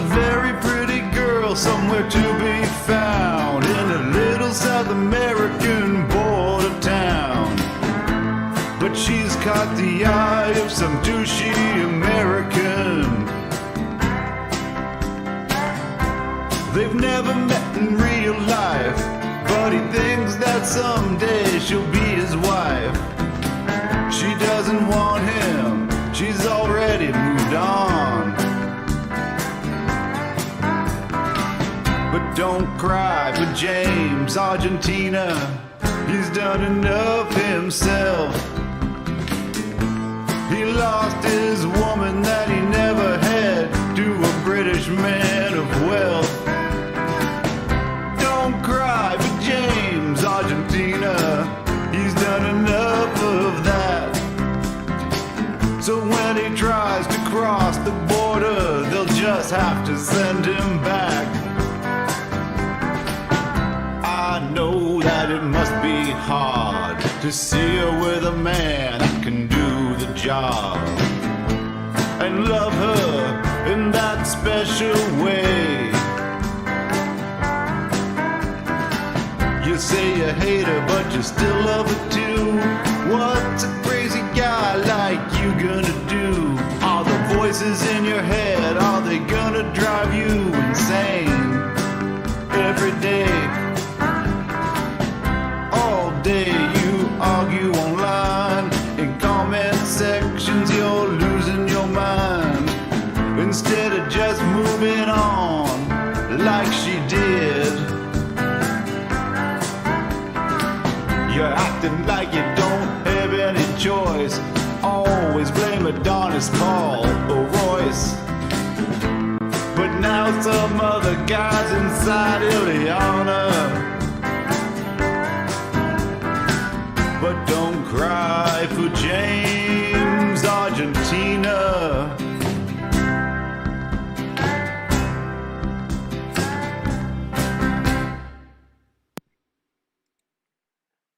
very pretty girl somewhere to be found in a little South American border town. But she's caught the eye of some douchey American. They've never met in real life, but he thinks that someday she'll be his wife. She doesn't want him, she's already moved on. But don't cry for James, Argentina, he's done enough himself. He lost his woman that he never had to a British man of wealth. Don't cry for James, Argentina, he's done enough of that. So when he tries to cross the border, they'll just have to send him back. I know that it must be hard to see her with a man that can do the job and love her in that special way. You say you hate her, but you still love her too. What's a crazy guy like you gonna do? Are the voices in your head, are they gonna drive you insane? Every day, all day you argue online. In comment sections you're losing your mind. Instead of just moving on like she did, you're acting like you don't have any choice. Always blame Adonis, Paul, or Royce. But now some other guys inside Ileana. But don't cry for James, Argentina.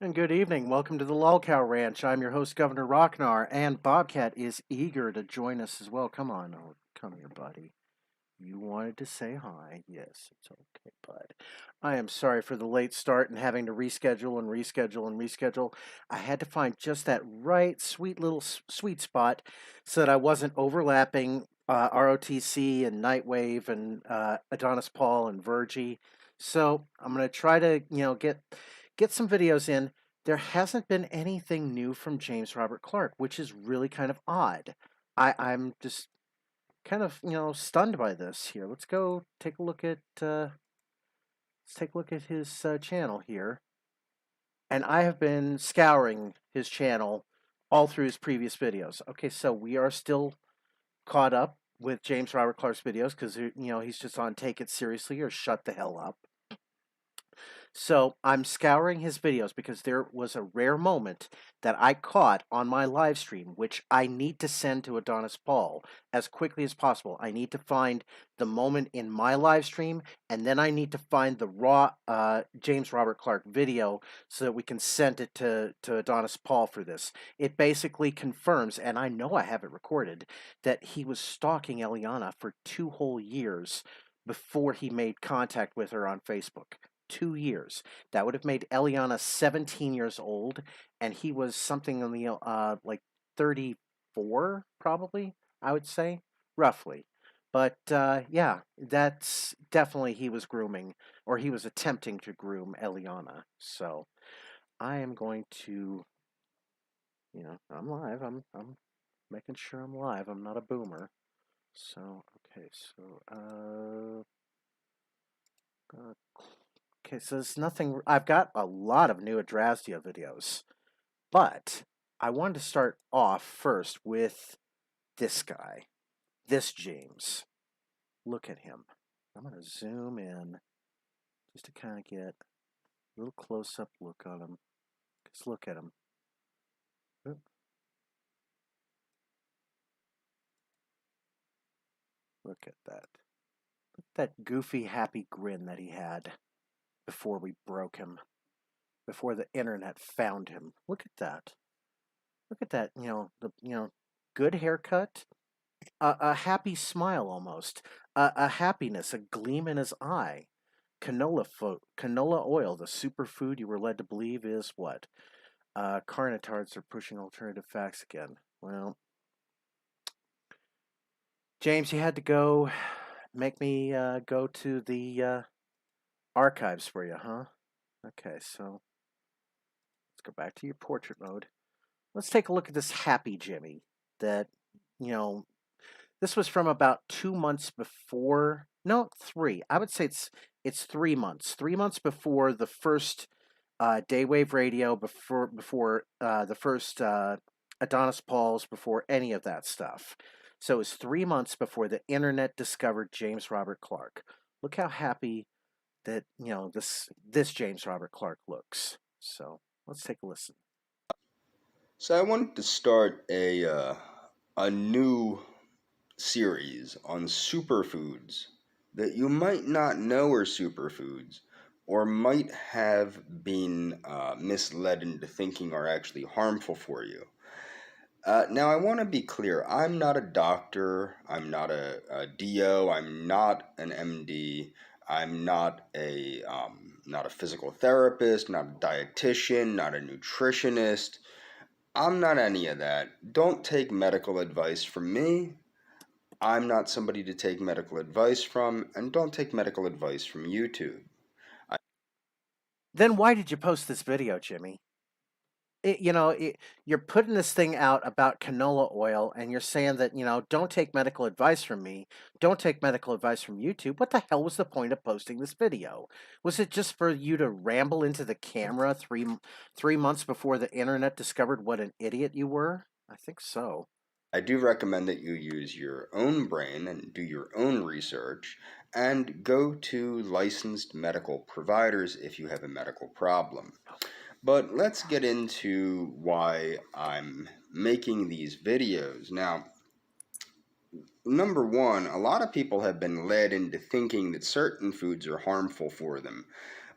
And good evening. Welcome to the LolCow Ranch. I'm your host, Governor Rocknar, and Bobcat is eager to join us as well. Come on, come here, buddy. You wanted to say hi. Yes, it's okay, bud. I am sorry for the late start and having to reschedule and reschedule and reschedule. I had to find just that right sweet little sweet spot so that I wasn't overlapping ROTC and Nightwave and Adonis Paul and Virgie. So I'm going to try to, get some videos in. There hasn't been anything new from James Robert Clark, which is really kind of odd. I'm just kind of, stunned by this here. Let's go take a look at his channel here. And I have been scouring his channel all through his previous videos. Okay, so we are still caught up with James Robert Clark's videos because, he's just on Take It Seriously or Shut the Hell Up. So I'm scouring his videos because there was a rare moment that I caught on my live stream, which I need to send to Adonis Paul as quickly as possible. I need to find the moment in my live stream, and then I need to find the raw James Robert Clark video so that we can send it to Adonis Paul for this. It basically confirms, and I know I have it recorded, that he was stalking Eliana for 2 whole years before he made contact with her on Facebook. 2 years. That would have made Eliana 17 years old, and he was something on the like 34, probably, I would say, roughly. But yeah, that's definitely he was grooming, or he was attempting to groom Eliana. So I am going to, I'm live. I'm making sure I'm live. I'm not a boomer. So okay, so okay, so there's nothing. I've got a lot of new Adrasdea videos, but I wanted to start off first with this guy, this James. Look at him. I'm going to zoom in just to kind of get a little close-up look on him. Just look at him. Look at that. Look at that goofy, happy grin that he had before we broke him, before the internet found him. Look at that. Look at that, good haircut, A happy smile almost, a happiness, a gleam in his eye. Canola oil, the superfood you were led to believe is what? Carnotards are pushing alternative facts again. Well, James, you had to go make me go to the archives for you, huh? Okay, so let's go back to your portrait mode. Let's take a look at this happy Jimmy that, you know, this was from about 2 months before. No, three. I would say it's 3 months. 3 months before the first Daywave Radio, before the first Adonis Pauls, before any of that stuff. So it was 3 months before the internet discovered James Robert Clark. Look how happy that this James Robert Clark looks. So let's take a listen. So I wanted to start a new series on superfoods that you might not know are superfoods, or might have been misled into thinking are actually harmful for you. Now, I want to be clear. I'm not a doctor. I'm not a DO. I'm not an MD. I'm not a physical therapist. Not a dietitian. Not a nutritionist. I'm not any of that. Don't take medical advice from me. I'm not somebody to take medical advice from, and don't take medical advice from YouTube. Then why did you post this video, Jimmy? You're putting this thing out about canola oil, and you're saying that don't take medical advice from me, don't take medical advice from YouTube. What the hell was the point of posting this video? Was it just for you to ramble into the camera 3 months before the internet discovered what an idiot you were? I think so. I do recommend that you use your own brain and do your own research and go to licensed medical providers if you have a medical problem. But let's get into why I'm making these videos. Now, number one, a lot of people have been led into thinking that certain foods are harmful for them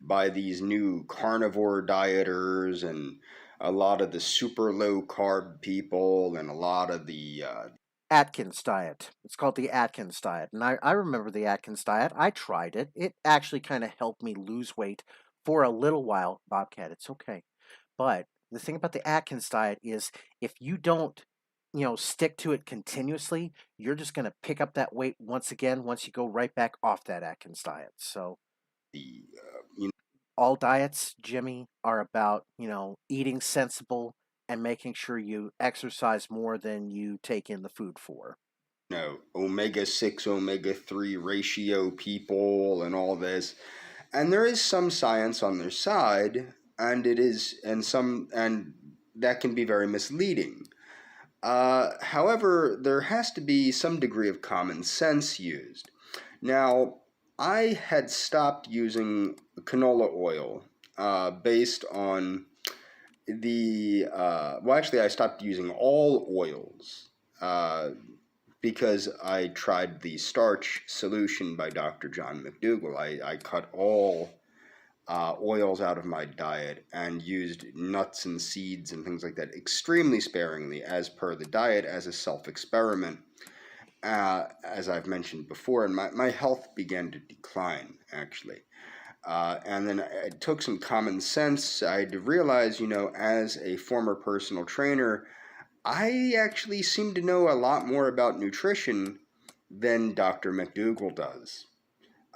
by these new carnivore dieters and a lot of the super low carb people and a lot of the Atkins diet. It's called the Atkins diet. And I remember the Atkins diet. I tried it. It actually kind of helped me lose weight for a little while. Bobcat, it's okay. But the thing about the Atkins diet is if you don't, stick to it continuously, you're just going to pick up that weight once again once you go right back off that Atkins diet. So the all diets, Jimmy, are about, eating sensible and making sure you exercise more than you take in the food for. omega 6 omega 3 ratio people and all this, and there is some science on their side, and it is and that can be very misleading. However, there has to be some degree of common sense used. Now, I had stopped using canola oil based on actually, I stopped using all oils because I tried the starch solution by Dr. John McDougall. I cut all oils out of my diet and used nuts and seeds and things like that extremely sparingly as per the diet as a self experiment. As I've mentioned before, and my health began to decline actually. And then it took some common sense. I had to realize, as a former personal trainer, I actually seem to know a lot more about nutrition than Dr. McDougall does.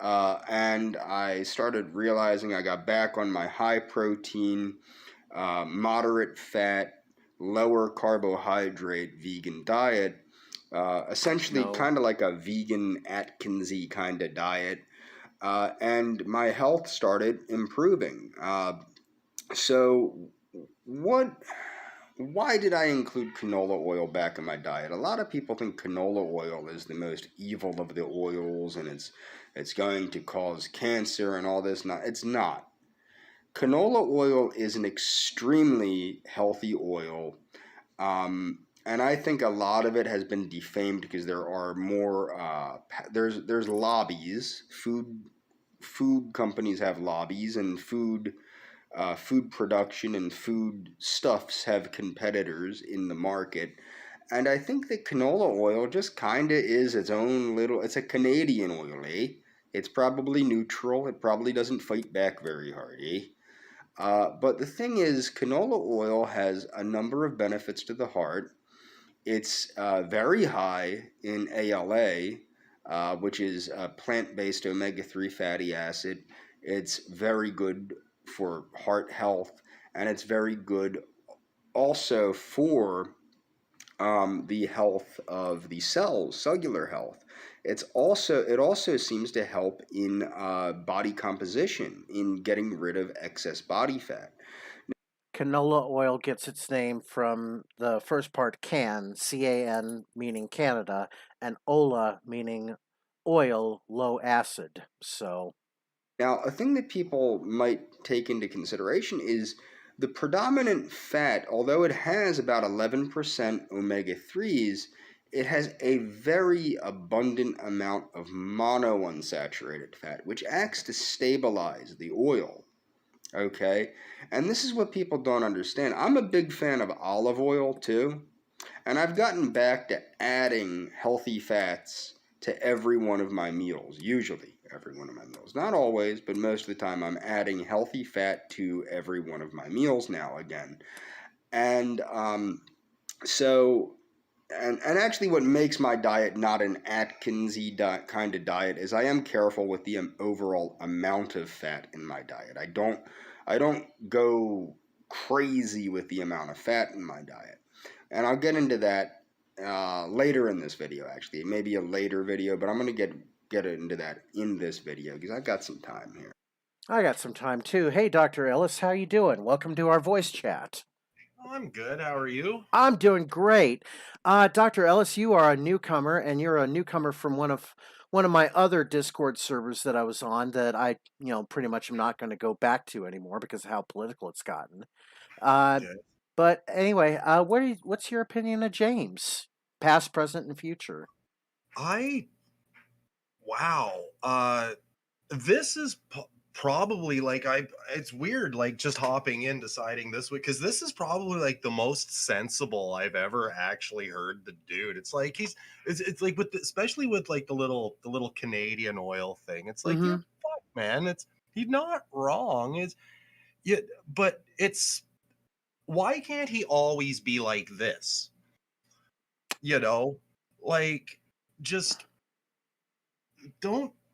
And I started realizing I got back on my high protein, moderate fat, lower carbohydrate vegan diet, essentially No. kind of like a vegan Atkinsy kind of diet. And my health started improving. So, what why did I include canola oil back in my diet? A lot of people think canola oil is the most evil of the oils, and it's going to cause cancer and all this. Not, it's not. Canola oil is an extremely healthy oil, and I think a lot of it has been defamed because there are more. There's lobbies. Food companies have lobbies, and food production and food stuffs have competitors in the market, And I think that canola oil just kind of is its own little, it's a Canadian oil, eh? It's probably neutral. It probably doesn't fight back very hard, eh? But the thing is, canola oil has a number of benefits to the heart. It's very high in ALA, which is a plant based omega 3 fatty acid. It's very good for heart health, and it's very good also for the health of the cells, cellular health. It also seems to help in body composition, in getting rid of excess body fat. Canola oil gets its name from the first part can, CAN meaning Canada, and ola meaning oil, low acid. So, Now, a thing that people might take into consideration is the predominant fat, although it has about 11% omega 3s, it has a very abundant amount of monounsaturated fat, which acts to stabilize the oil. Okay? And this is what people don't understand. I'm a big fan of olive oil too, and I've gotten back to adding healthy fats to every one of my meals, usually every one of my meals. Not always, but most of the time I'm adding healthy fat to every one of my meals now again. And so, and actually what makes my diet not an Atkinsy kind of diet is I am careful with the overall amount of fat in my diet. I don't go crazy with the amount of fat in my diet. And I'll get into that later in this video. Actually, it may be a later video, but I'm going to get into that in this video because I've got some time here. I got some time too. Hey, Dr. Ellis, how you doing? Welcome to our voice chat. Oh, I'm good. How are you? I'm doing great. Dr. Ellis, you are a newcomer, and you're a newcomer from one of my other Discord servers that I was on that I, pretty much am not going to go back to anymore because of how political it's gotten. Uh, Good. but anyway, what's your opinion of James, past, present, and future? Wow. This is probably it's weird, like just hopping in, deciding this week, because this is probably like the most sensible I've ever actually heard the dude. It's like it's like especially with like the little Canadian oil thing. It's like, yeah, Mm-hmm. fuck, man. He's not wrong. Yeah, but it's why can't he always be like this? You know, like just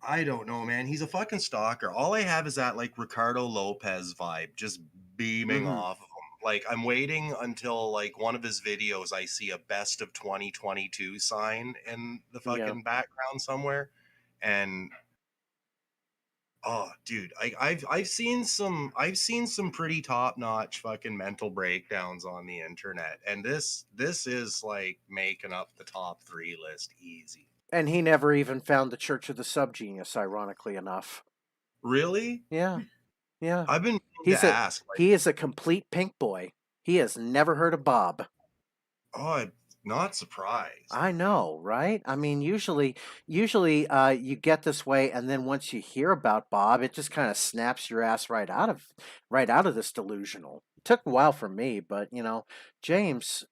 I don't know, man. He's a fucking stalker. All I have is that like Ricardo Lopez vibe just beaming Mm-hmm. off of him. Like I'm waiting until like one of his videos I see a best of 2022 sign in the Yeah. fucking background somewhere. And oh dude, I've seen some pretty top-notch fucking mental breakdowns on the internet. And this is like making up the top 3 list easy. And he never even found the Church of the Subgenius, ironically enough. Really? Yeah. Yeah. I've been meaning to ask, like, He is a complete pink boy. He has never heard of Bob. oh, I'm not surprised. I know, right? I mean, usually, you get this way, and then once you hear about Bob, it just kind of snaps your ass right out of this delusional. It took a while for me, but James,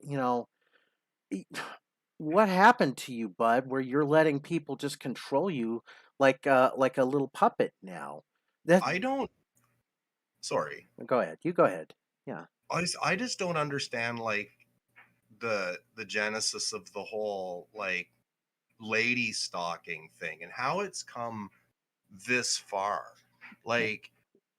e- what happened to you, bud? Where you're letting people just control you like a little puppet now? That I don't. Sorry, Go ahead. You go ahead. Yeah. I just don't understand like the genesis of the whole like lady stalking thing and how it's come this far. Like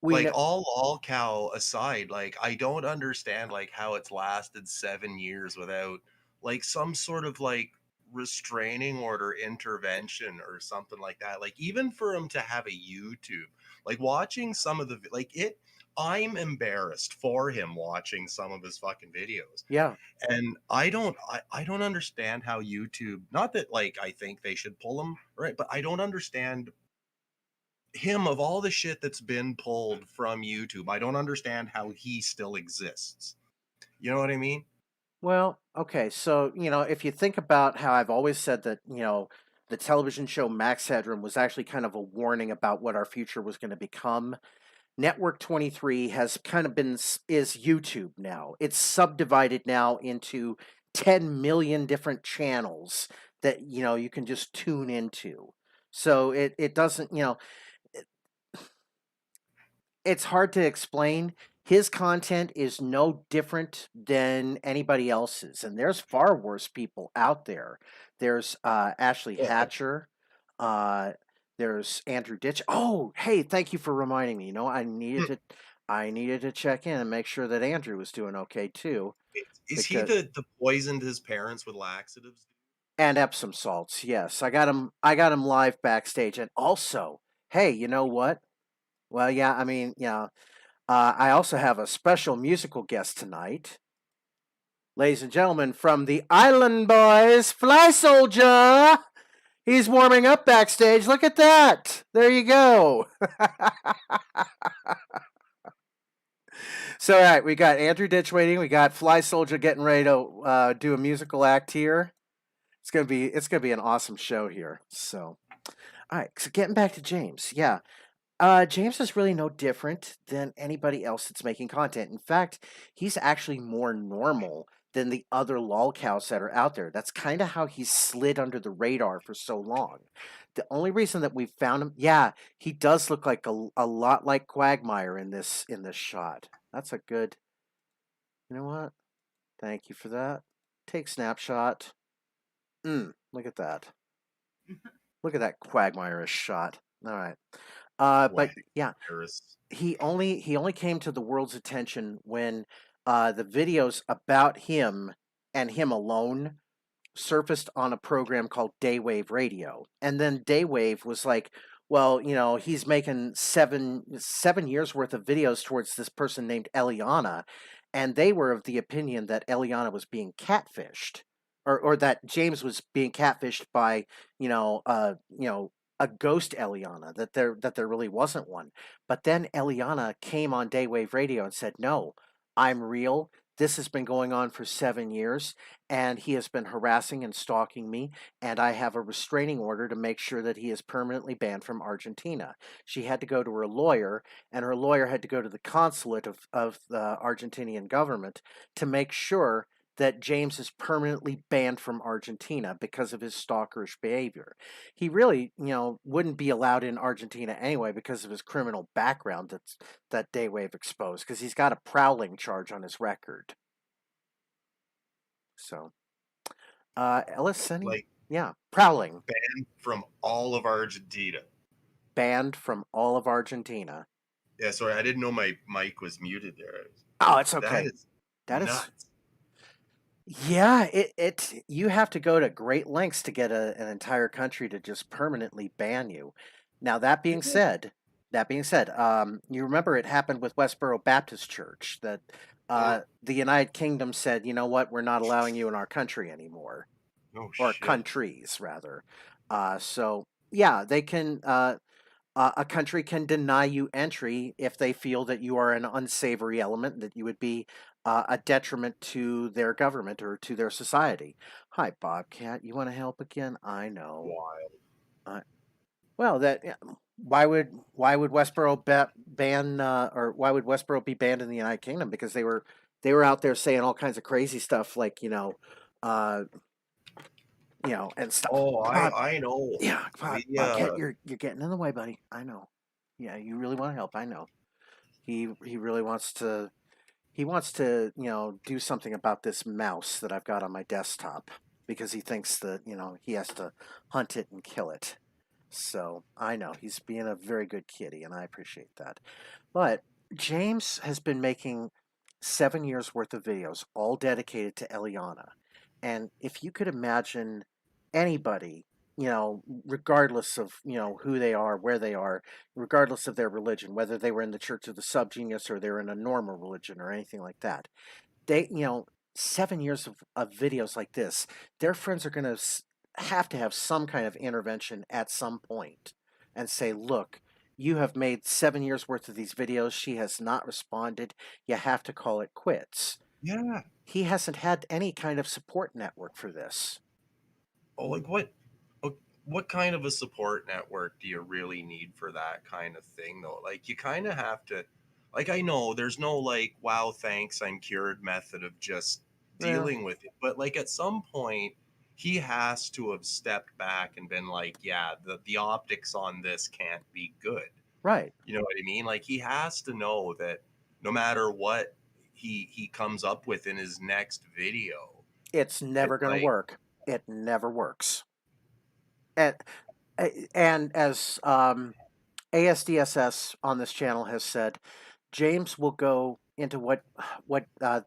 We know. all cow aside, like I don't understand like how it's lasted 7 years without like some sort of like restraining order intervention or something like that. Like even for him to have a YouTube, like watching some of the like it, I'm embarrassed for him watching some of his fucking videos. Yeah. And I don't understand how YouTube, not that like I think they should pull him, right? But I don't understand him of all the shit that's been pulled from YouTube. I don't understand how he still exists. You know what I mean? Well, okay. So, if you think about how I've always said that, the television show Max Headroom was actually kind of a warning about what our future was going to become. Network 23 has kind of is YouTube now. It's subdivided now into 10 million different channels that, you can just tune into. So it doesn't, it's hard to explain. His content is no different than anybody else's, and there's far worse people out there. There's Ashley Hatcher. Uh, there's Andrew Ditch. Oh, hey, thank you for reminding me. I needed to check in and make sure that Andrew was doing okay too, Is he because the poisoned his parents with laxatives? and Epsom salts. Yes, I got him live backstage, and also, hey, you know what? Well, yeah, I mean, yeah. I also have a special musical guest tonight. Ladies and gentlemen, from the Island Boys, Fly Soldier! He's warming up backstage. Look at that! There you go. So, all right, we got Andrew Ditch waiting. We got Fly Soldier getting ready to do a musical act here. It's gonna be an awesome show here. So, all right. So, getting back to James, yeah. James is really no different than anybody else that's making content. In fact, he's actually more normal than the other LolCows that are out there. That's kind of how he slid under the radar for so long. The only reason that we found him, yeah, he does look like a lot like Quagmire in this shot. That's a good. You know what? Thank you for that. Take snapshot. Look at that. Look at that Quagmire-ish shot. All right. But yeah, he only came to the world's attention when the videos about him and him alone surfaced on a program called Daywave Radio. And then Daywave was like, well, he's making seven years worth of videos towards this person named Eliana, and they were of the opinion that Eliana was being catfished, or that James was being catfished by, a ghost Eliana, that there really wasn't one. But then Eliana came on Daywave Radio and said, "No, I'm real. This has been going on for 7 years, and he has been harassing and stalking me, and I have a restraining order to make sure that he is permanently banned from Argentina." She had to go to her lawyer, and her lawyer had to go to the consulate of the Argentinian government to make sure that James is permanently banned from Argentina because of his stalkerish behavior. He really, wouldn't be allowed in Argentina anyway because of his criminal background that Daywave exposed, because he's got a prowling charge on his record. So, Ellis, Like yeah, prowling, banned from all of Argentina. banned from all of Argentina. Yeah, sorry, I didn't know my mic was muted there. Oh, it's okay. That is That is nuts. Yeah, you have to go to great lengths to get an entire country to just permanently ban you. Now that being said, you remember it happened with Westboro Baptist Church that the United Kingdom said, you know what, we're not allowing you in our country anymore, Oh or shit. countries rather. So yeah, they can. A country can deny you entry if they feel that you are an unsavory element, that you would be a detriment to their government or to their society. Hi, Bobcat. You want to help again? I know. Wild. Well, yeah, why would Westboro ban or why would Westboro be banned in the United Kingdom? Because they were out there saying all kinds of crazy stuff like uh, and stuff. Oh, Bob, I know. yeah, We Bobcat, you're getting in the way, buddy. I know. Yeah, you really want to help. I know. He really wants to. He wants to, do something about this mouse that I've got on my desktop because he thinks that, he has to hunt it and kill it. So I know he's being a very good kitty, and I appreciate that. But James has been making 7 years worth of videos, all dedicated to Eliana. And if you could imagine anybody, regardless of, who they are, where they are, regardless of their religion, whether they were in the Church of the Subgenius or they're in a normal religion or anything like that, they, 7 years of videos like this, their friends are going to have to have some kind of intervention at some point and say, look, you have made 7 years worth of these videos. She has not responded. You have to call it quits. yeah. He hasn't had any kind of support network for this. Oh, like what kind of a support network do you really need for that kind of thing though? Like you kind of have to, like, I know there's no like wow thanks I'm cured method of just dealing with it. But like at some point, he has to have stepped back and been like, yeah, the optics on this can't be good. Right. You know what I mean? Like he has to know that no matter what he comes up with in his next video, It's never it's going to like, work. It never works. And and as ASDSS on this channel has said, James will go into what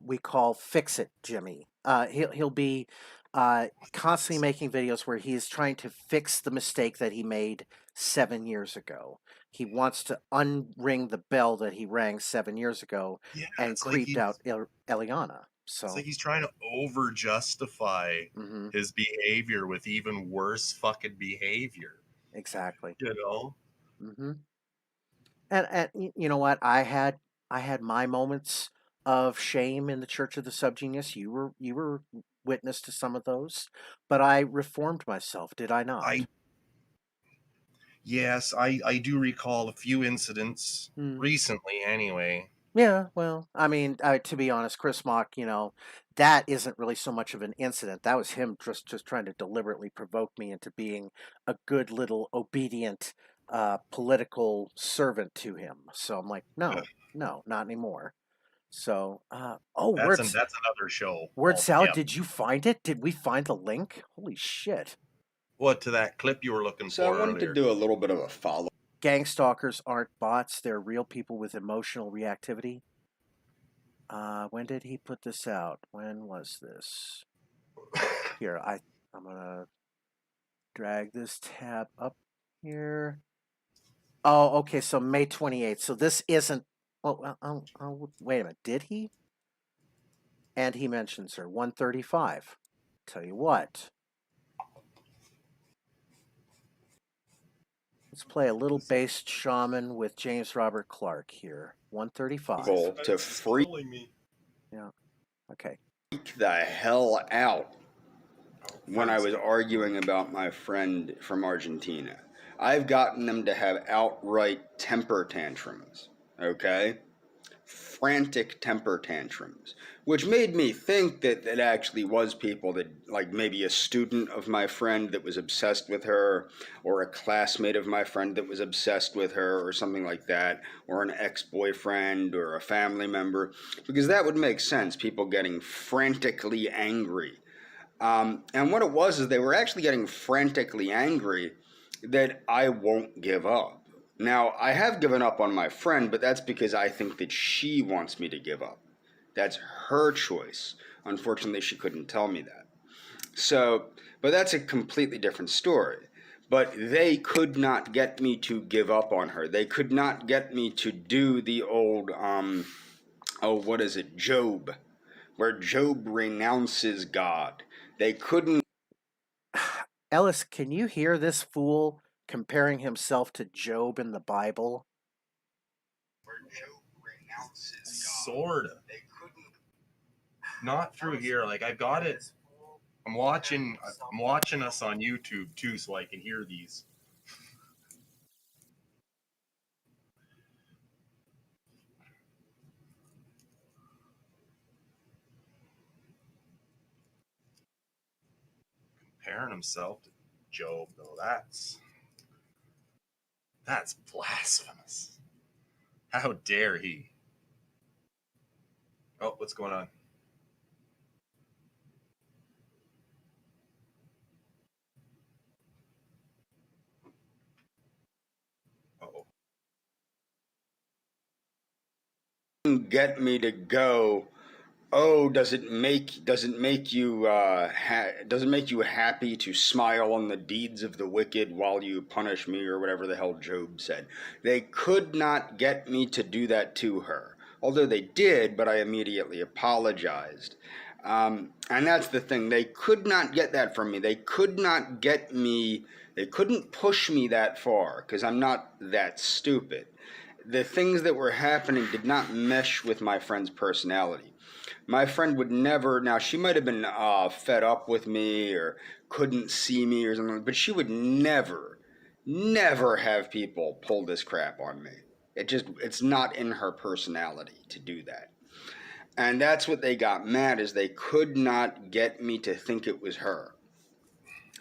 we call fix it, Jimmy. He'll be constantly making videos where he is trying to fix the mistake that he made 7 years ago. He wants to unring the bell that he rang 7 years ago yeah, and creeped out Eliana. it's So like he's trying to over justify mhm, his behavior with even worse fucking behavior. exactly. You know? hmm and you know what? I had my moments of shame in the Church of the Subgenius. You were witness to some of those, but I reformed myself. Did I not? I Yes, I do recall a few incidents Hmm. recently anyway. Yeah. Well, I mean, to be honest, Chris Mock, that isn't really so much of an incident. That was him just trying to deliberately provoke me into being a good little obedient political servant to him. So I'm like, Ugh, no, no, not anymore. So, oh, that's another show Word Salad, altogether. did you find it? Did we find the link? Holy shit. What to that clip you were looking So I for wanted to earlier? do a little bit of a follow. Gang stalkers aren't bots, they're real people with emotional reactivity. When did he put this out? When was this? Here, I'm gonna drag this tab up here. Oh, okay, so May 28th. So this isn't. Oh, wait a minute. Did he? And he mentions her 135. Tell you what. Let's play a little based shaman with James Robert Clark here. 135. To freak Me. Yeah. Okay. the hell out when I First. was arguing about my friend from Argentina. I've gotten them to have outright temper tantrums, okay? Frantic temper tantrums, which made me think that it actually was people that, like maybe a student of my friend that was obsessed with her, or a classmate of my friend that was obsessed with her, or something like that, or an ex-boyfriend, or a family member, because that would make sense, people getting frantically angry. And what it was is they were actually getting frantically angry that I won't give up. Now, I have given up on my friend, but that's because I think that she wants me to give up. That's her choice. Unfortunately, she couldn't tell me that. So, but that's a completely different story. But they could not get me to give up on her. They could not get me to do the old, what is it, Job, where Job renounces God. They couldn't. Ellis, can you hear this fool comparing himself to Job in the Bible? Where Job renounces God. Sorta. They couldn't. Not through here. Like I've got it. I'm watching us on YouTube too, so I can hear these. Comparing himself to Job, though, that's blasphemous. How dare he? Oh, what's going on? Uh-oh. Get me to go. Oh, does it make you happy to smile on the deeds of the wicked while you punish me, or whatever the hell Job said? They could not get me to do that to her, although they did, but I immediately apologized. And that's the thing, they could not get that from me. They could not get me, they couldn't push me that far, because I'm not that stupid. The things that were happening did not mesh with my friend's personality. My friend would never, now she might have been fed up with me or couldn't see me or something, but she would never, never have people pull this crap on me. It's not in her personality to do that. And that's what they got mad, is they could not get me to think it was her.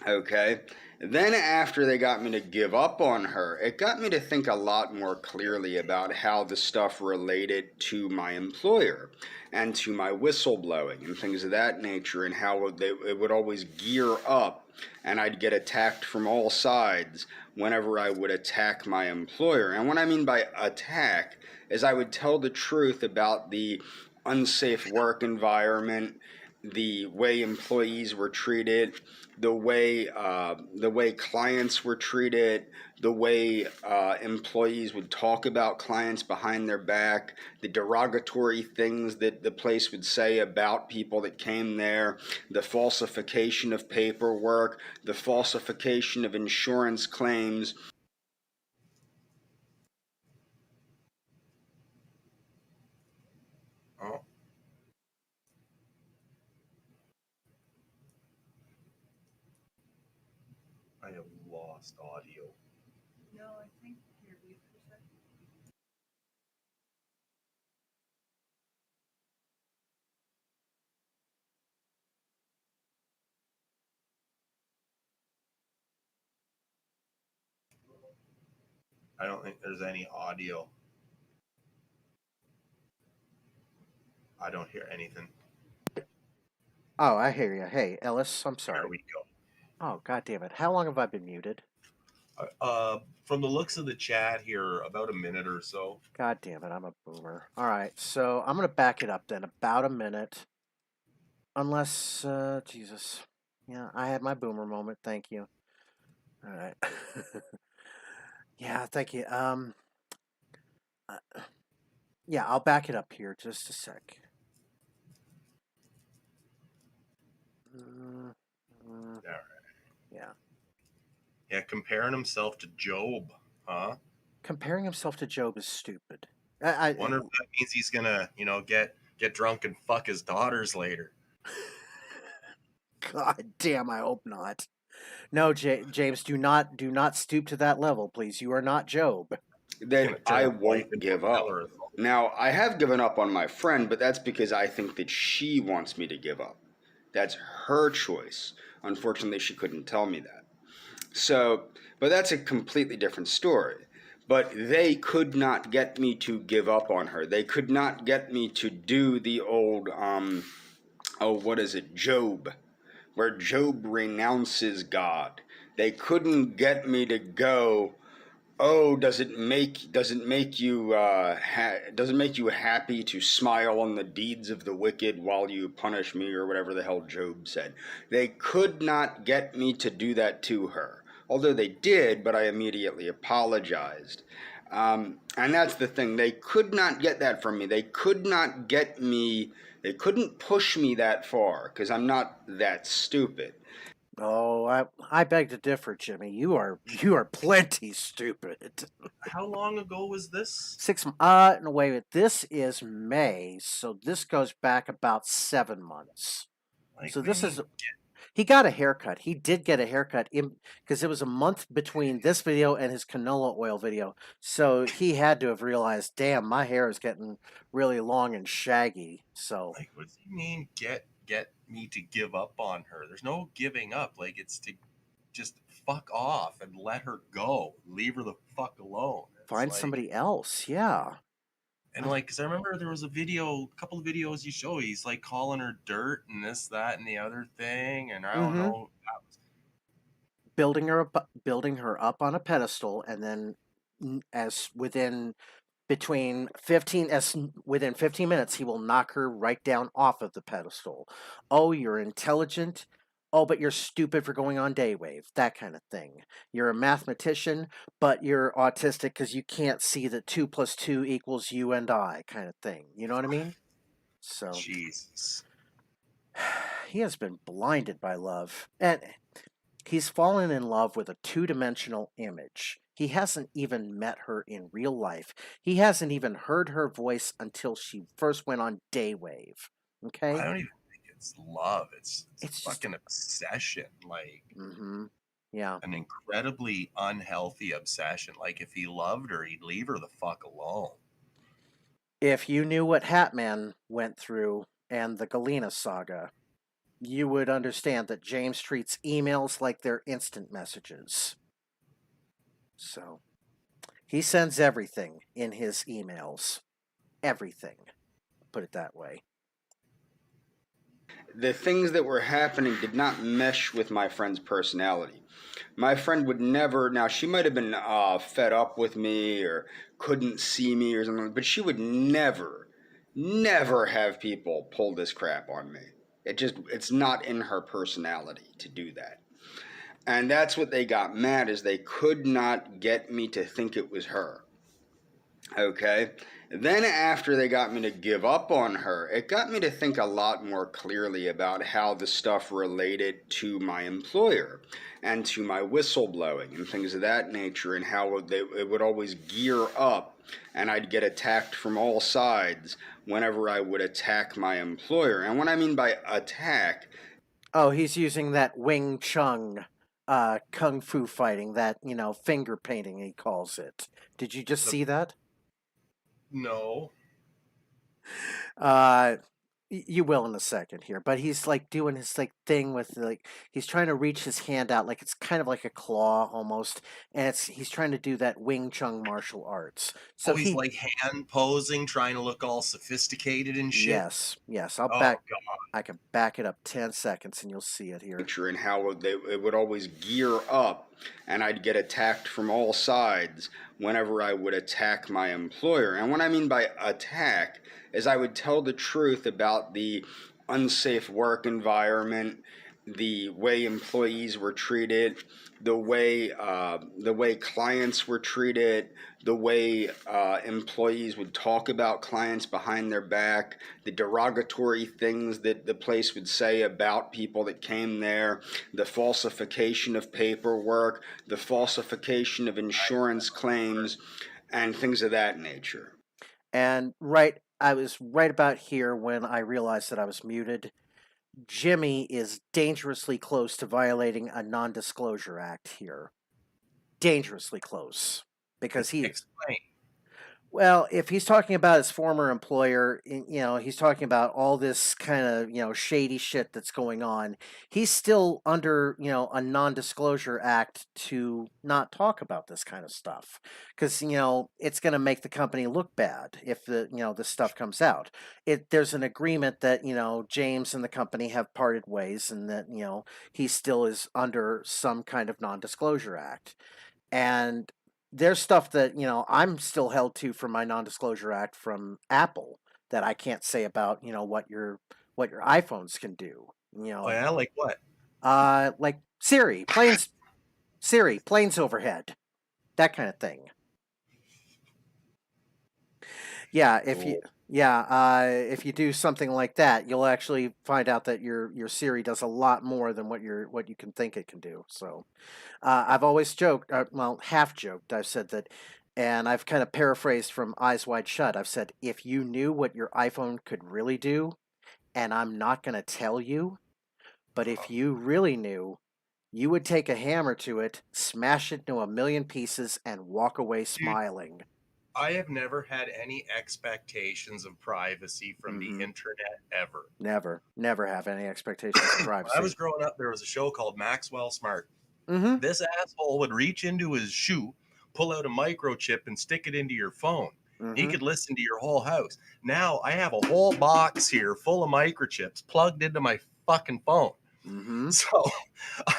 Okay. Then after they got me to give up on her, it got me to think a lot more clearly about how the stuff related to my employer and to my whistleblowing and things of that nature, and how it would always gear up and I'd get attacked from all sides whenever I would attack my employer. And what I mean by attack is I would tell the truth about the unsafe work environment, the way employees were treated, the way clients were treated, the way employees would talk about clients behind their back, the derogatory things that the place would say about people that came there, the falsification of paperwork, the falsification of insurance claims. Oh, I have lost audio. No, I think you're mute for a second. I don't think there's any audio. I don't hear anything. Oh, I hear you. Hey, Ellis, I'm There sorry. we go. Oh, God damn it. How long have I been muted? From the looks of the chat here, about a minute or so. God damn it, I'm a boomer. All right, so I'm going to back it up then, about a minute. Unless, Jesus. Yeah, I had my boomer moment. Thank you. All right. Yeah, thank you. Uh, yeah, I'll back it up here just a sec. All right. Yeah. Yeah, comparing himself to Job, huh? Comparing himself to Job is stupid. Wonder if that means he's gonna, get drunk and fuck his daughters later. God damn, I hope not. No, James, do not stoop to that level, please. You are not Job. Then I won't give up. Killer. Now, I have given up on my friend, but that's because I think that she wants me to give up. That's her choice. Unfortunately, she couldn't tell me that. So, but that's a completely different story. But they could not get me to give up on her. They could not get me to do the old, what is it, Job, where Job renounces God. They couldn't get me to go, oh, does it make you happy to smile on the deeds of the wicked while you punish me, or whatever the hell Job said? They could not get me to do that to her, although they did, but I immediately apologized. And that's the thing. They could not get that from me. They could not get me. They couldn't push me that far because I'm not that stupid. Oh, I beg to differ, Jimmy. You are plenty stupid. How long ago was this? No, wait a minute. This is May, so this goes back about 7 months. Like, So what this do you is mean? he got a haircut. He did get a haircut because it was a month between this video and his canola oil video. So he had to have realized, damn, my hair is getting really long and shaggy. So Like, what does he mean? Get me to give up on her? There's no giving up. Like, it's to just fuck off and let her go. Leave her the fuck alone. It's find like, somebody else. Yeah. and like, because I remember there was a couple of videos you show. He's like calling her dirt and this, that, and the other thing. And I don't Mm-hmm. know. Building her up on a pedestal, and then as within 15 minutes he will knock her right down off of the pedestal. Oh, you're intelligent. Oh, but you're stupid for going on Daywave. That kind of thing. You're a mathematician, but you're autistic because you can't see that 2 + 2 = you and I, kind of thing. You know what I mean? So Jesus. he has been blinded by love, and he's fallen in love with a two-dimensional image. He hasn't even met her in real life. He hasn't even heard her voice until she first went on Daywave. Okay? I don't even think it's love. It's It's fucking obsession. Like, Mm-hmm. Yeah. an incredibly unhealthy obsession. Like, if he loved her, he'd leave her the fuck alone. If you knew what Hatman went through and the Galena saga, you would understand that James treats emails like they're instant messages. So, he sends everything in his emails. Everything. Put it that way. The things that were happening did not mesh with my friend's personality. My friend would never, now she might have been fed up with me or couldn't see me or something, but she would never, never have people pull this crap on me. It's not in her personality to do that. And that's what they got mad, is they could not get me to think it was her. Okay? Then after they got me to give up on her, it got me to think a lot more clearly about how the stuff related to my employer and to my whistleblowing and things of that nature, and how it would always gear up and I'd get attacked from all sides whenever I would attack my employer. And what I mean by attack... Oh, he's using that Wing Chun kung fu fighting, that, finger painting he calls it. Did you just see that? No. You will in a second here, but he's like doing his thing with he's trying to reach his hand out, like it's kind of like a claw almost, and he's trying to do that Wing Chun martial arts. So he's like hand posing, trying to look all sophisticated and shit. Yes. I can back it up 10 seconds and you'll see it here. And how it would always gear up and I'd get attacked from all sides whenever I would attack my employer. And what I mean by attack is I would tell the truth about the unsafe work environment, the way employees were treated, the way clients were treated, the way employees would talk about clients behind their back, the derogatory things that the place would say about people that came there, the falsification of paperwork, the falsification of insurance claims, and things of that nature. And I was right about here when I realized that I was muted. Jimmy is dangerously close to violating a non-disclosure act here. Dangerously close. Because Explain. Well, if he's talking about his former employer, he's talking about all this kind of, shady shit that's going on. He's still under, a non-disclosure act to not talk about this kind of stuff. Because, it's going to make the company look bad if this stuff comes out. There's an agreement that, James and the company have parted ways and that, he still is under some kind of non-disclosure act. And there's stuff that, I'm still held to from my non-disclosure act from Apple that I can't say about, what your iPhones can do. Oh yeah, like what? Like Siri, planes overhead. That kind of thing. Yeah, if you do something like that, you'll actually find out that your Siri does a lot more than what you can think it can do. So, I've always joked, half joked. I've said that, and I've kind of paraphrased from Eyes Wide Shut. I've said, if you knew what your iPhone could really do, and I'm not going to tell you, but if you really knew, you would take a hammer to it, smash it into a million pieces, and walk away smiling. I have never had any expectations of privacy from the internet ever. Never have any expectations of privacy. When I was growing up, there was a show called Maxwell Smart. Mm-hmm. This asshole would reach into his shoe, pull out a microchip, and stick it into your phone. Mm-hmm. He could listen to your whole house. Now I have a whole box here full of microchips plugged into my fucking phone. Mm-hmm. So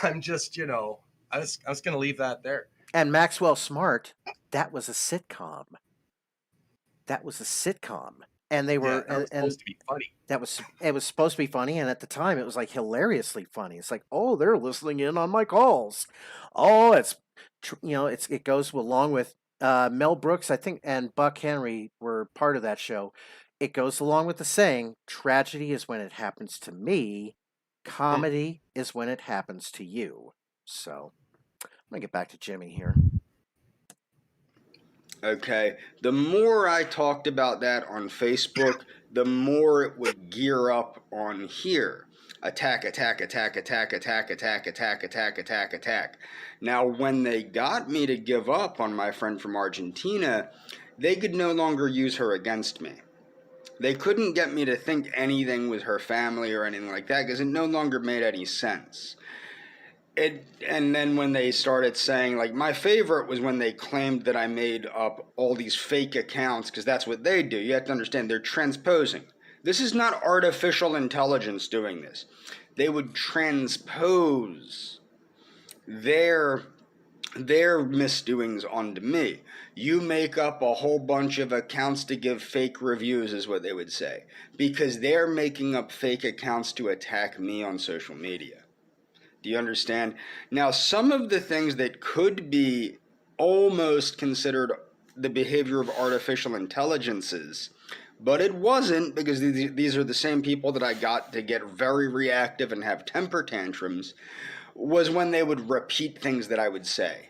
I'm just, I was going to leave that there. And Maxwell Smart, that was a sitcom. And they were supposed to be funny. It was supposed to be funny, and at the time it was like hilariously funny. It's like, oh, they're listening in on my calls. Oh, it goes along with Mel Brooks, I think, and Buck Henry were part of that show. It goes along with the saying, tragedy is when it happens to me, comedy is when it happens to you. So I'm gonna get back to Jimmy here. Okay, the more I talked about that on Facebook, the more it would gear up on here. Attack. Now, when they got me to give up on my friend from Argentina, they could no longer use her against me. They couldn't get me to think anything was her family or anything like that because it no longer made any sense. And then when they started saying, like, my favorite was when they claimed that I made up all these fake accounts, because that's what they do. You have to understand, they're transposing. This is not artificial intelligence doing this. They would transpose their misdoings onto me. You make up a whole bunch of accounts to give fake reviews, is what they would say, because they're making up fake accounts to attack me on social media. Do you understand? Now, some of the things that could be almost considered the behavior of artificial intelligences, but it wasn't, because these are the same people that I got to get very reactive and have temper tantrums, was when they would repeat things that I would say.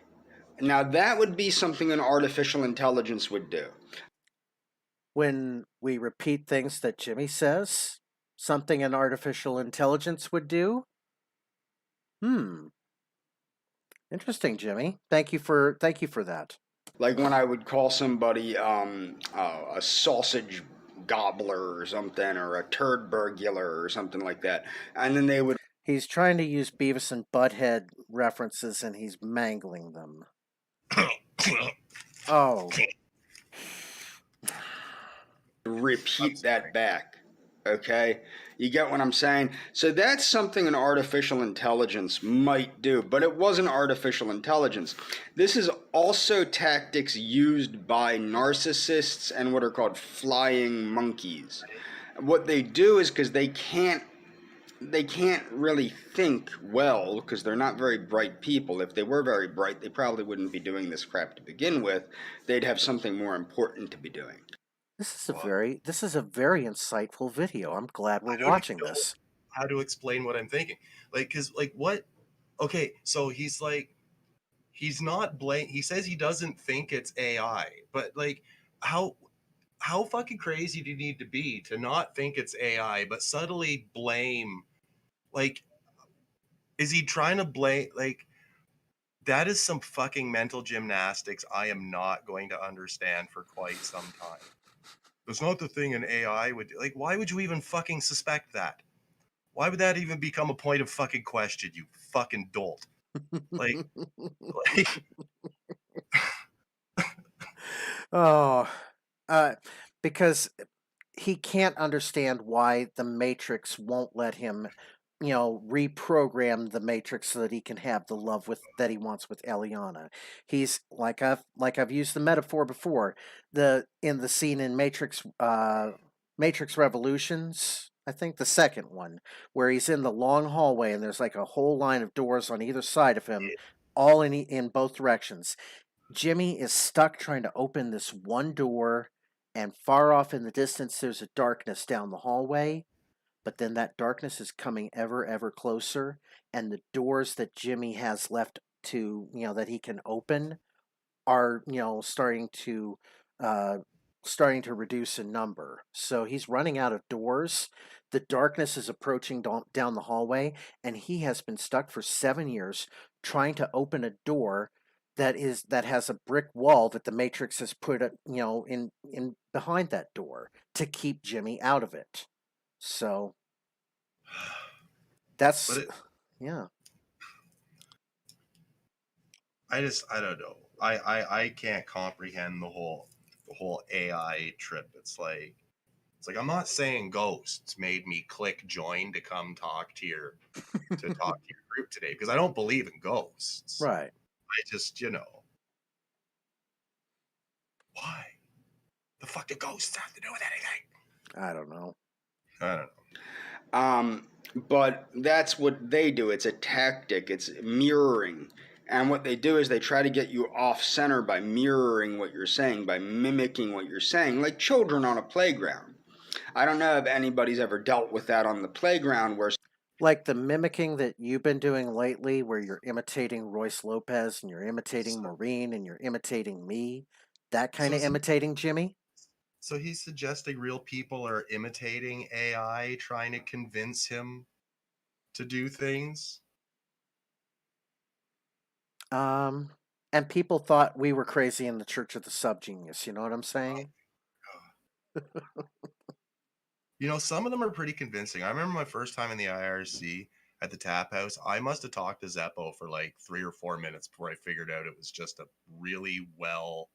Now, that would be something an artificial intelligence would do. When we repeat things that Jimmy says, something an artificial intelligence would do? Interesting, Jimmy. Thank you for that. Like when I would call somebody a sausage gobbler or something, or a turd burglar or something like that, and then they would He's trying to use Beavis and Butthead references and he's mangling them. Oh. repeat that back. Okay? You get what I'm saying? So that's something an artificial intelligence might do, but it wasn't artificial intelligence. This is also tactics used by narcissists and what are called flying monkeys. What they do is, because they can't really think well, because they're not very bright people. If they were very bright, they probably wouldn't be doing this crap to begin with. They'd have something more important to be doing. This is a very insightful video. I'm glad I we're don't watching even know this. how to explain what I'm thinking. Like, cause like what? Okay, so he's not blame. He says he doesn't think it's AI, but like, how fucking crazy do you need to be to not think it's AI, but subtly blame? Like, is he trying to blame? Like, that is some fucking mental gymnastics I am not going to understand for quite some time. It's not the thing an AI would do. Like, why would you even fucking suspect that? Why would that even become a point of fucking question, you fucking dolt? Like, Oh, because he can't understand why the Matrix won't let him, reprogram the Matrix so that he can have the love that he wants with Eliana. He's like I've used the metaphor before. In the scene in Matrix Revolutions, I think the second one, where he's in the long hallway and there's like a whole line of doors on either side of him, all in both directions. Jimmy is stuck trying to open this one door, and far off in the distance, there's a darkness down the hallway. But then that darkness is coming ever, ever closer, and the doors that Jimmy has left to, that he can open are, uh, starting to reduce in number. So he's running out of doors. The darkness is approaching down the hallway, and he has been stuck for 7 years trying to open a door that has a brick wall that the Matrix has put in behind that door to keep Jimmy out of it. So that's yeah. I don't know. I can't comprehend the whole AI trip. It's like I'm not saying ghosts made me click join to come talk to your group today, because I don't believe in ghosts. Right. I just, why the fuck do ghosts have to do with anything? I don't know. I don't know. But that's what they do. It's a tactic. It's mirroring. And what they do is they try to get you off center by mirroring what you're saying, by mimicking what you're saying, like children on a playground. I don't know if anybody's ever dealt with that on the playground, where Like the mimicking that you've been doing lately, where you're imitating Royce Lopez and you're imitating Maureen and you're imitating me. That kind of imitating, Jimmy? So he's suggesting real people are imitating AI, trying to convince him to do things. And people thought we were crazy in the Church of the Subgenius. You know what I'm saying? You know, some of them are pretty convincing. I remember my first time in the IRC at the tap house. I must have talked to Zeppo for like 3 or 4 minutes before I figured out it was just a really well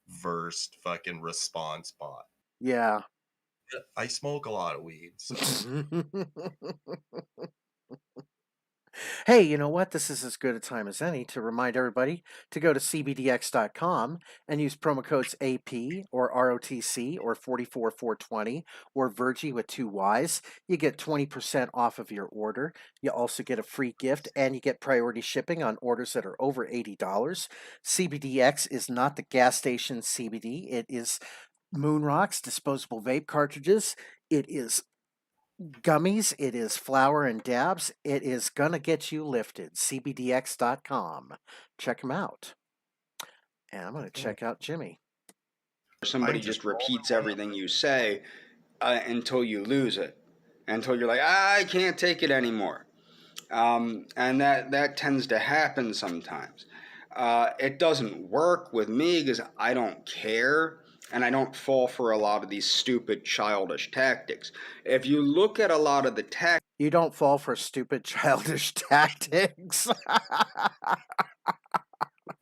versed fucking response bot. Yeah. I smoke a lot of weed, so Hey, you know what? This is as good a time as any to remind everybody to go to cbdx.com and use promo codes AP or ROTC or 44420 or Virgie with 2 Ys. You get 20% off of your order. You also get a free gift and you get priority shipping on orders that are over $80. CBDX is not the gas station CBD. It is Moonrocks disposable vape cartridges. It is gummies, it is flour and dabs. It is gonna get you lifted. CBDX.com. Check them out. And I'm gonna check out Jimmy. Somebody I'm just just repeats rolling one everything you say until you lose it, until you're like, I can't take it anymore. And that tends to happen sometimes. It doesn't work with me because I don't care and I don't fall for a lot of these stupid childish tactics. If you look at a lot of the tactics, You don't fall for stupid childish tactics.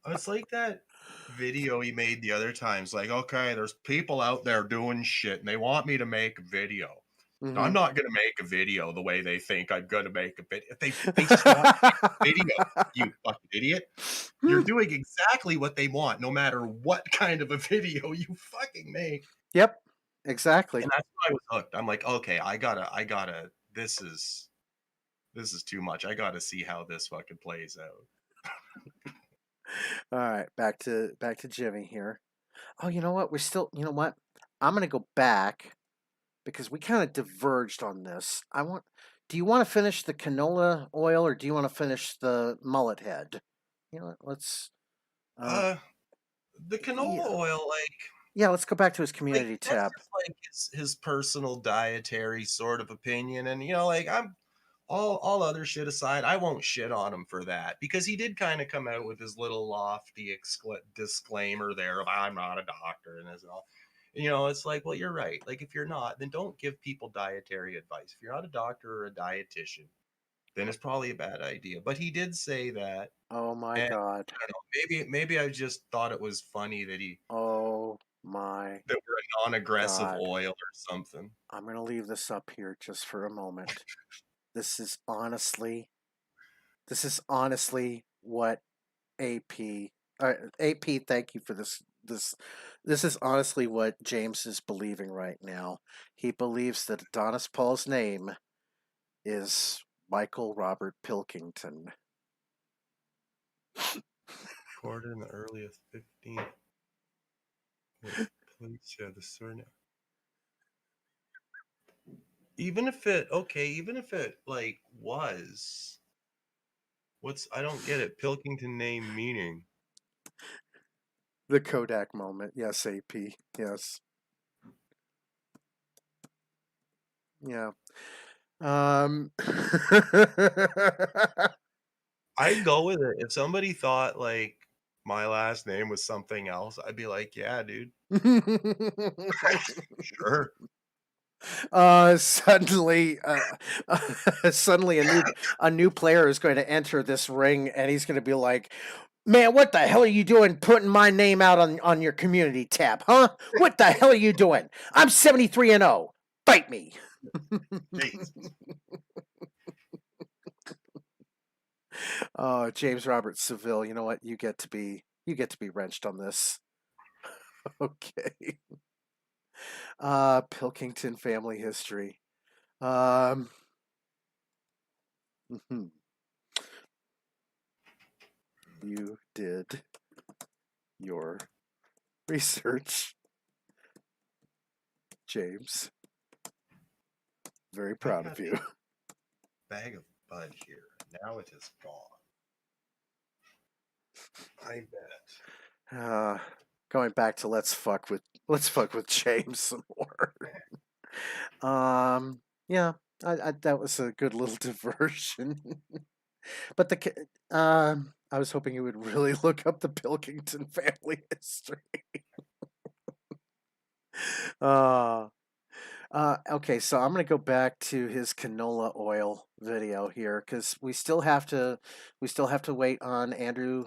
It's like that video he made the other times. Like, okay, there's people out there doing shit and they want me to make a video. Mhm. I'm not gonna make a video the way they think I'm gonna make a video. They just want to make a video. You fucking idiot. You're doing exactly what they want, no matter what kind of a video you fucking make. Yep, exactly. And that's why I was hooked. I'm like, okay, I gotta. This is too much. I gotta see how this fucking plays out. All right, back to Jimmy here. Oh, you know what? You know what? I'm gonna go back because we kind of diverged on this. Do you want to finish the canola oil or do you want to finish the mullet head? You know what? Let's The canola yeah. oil, Yeah, let's go back to his community like that's tab. just like his personal dietary sort of opinion, and like I'm all other shit aside, I won't shit on him for that because he did kind of come out with his little lofty disclaimer there of I'm not a doctor and this and all. It's like, well, you're right. Like, if you're not, then don't give people dietary advice. If you're not a doctor or a dietitian, then it's probably a bad idea. But he did say that, Oh my and god. I don't know. Maybe I just thought it was funny that Oh my we're a non-aggressive god. oil or something. I'm going to leave this up here just for a moment. This is honestly what AP AP, thank you for this is honestly what James is believing right now. He believes that Adonis Paul's name is Michael Robert Pilkington. Recorded in the earliest 15th. Please share the surname. Even if it like was, I don't get it. Pilkington name meaning. The Kodak moment. Yes, AP. Yes. Yeah. I'd go with it. If somebody thought like my last name was something else, I'd be like, yeah, dude. Sure. Suddenly, suddenly a new player is going to enter this ring, and he's going to be like, "Man, what the hell are you doing putting my name out on your community tab, huh? What the hell are you doing? I'm 73-0. Fight me." Jesus. Oh, James Robert Seville, you know what? You get to be wrenched on this. Okay. Pilkington family history. Mhm. You did your research, James. Very proud of you. Bag of bud here. Now it is gone. I bet. Going back to let's fuck with James some more. Yeah, I that was a good little diversion. But I was hoping you would really look up the Pilkington family history. Okay, so I'm gonna go back to his canola oil video here because we still have to wait on Andrew.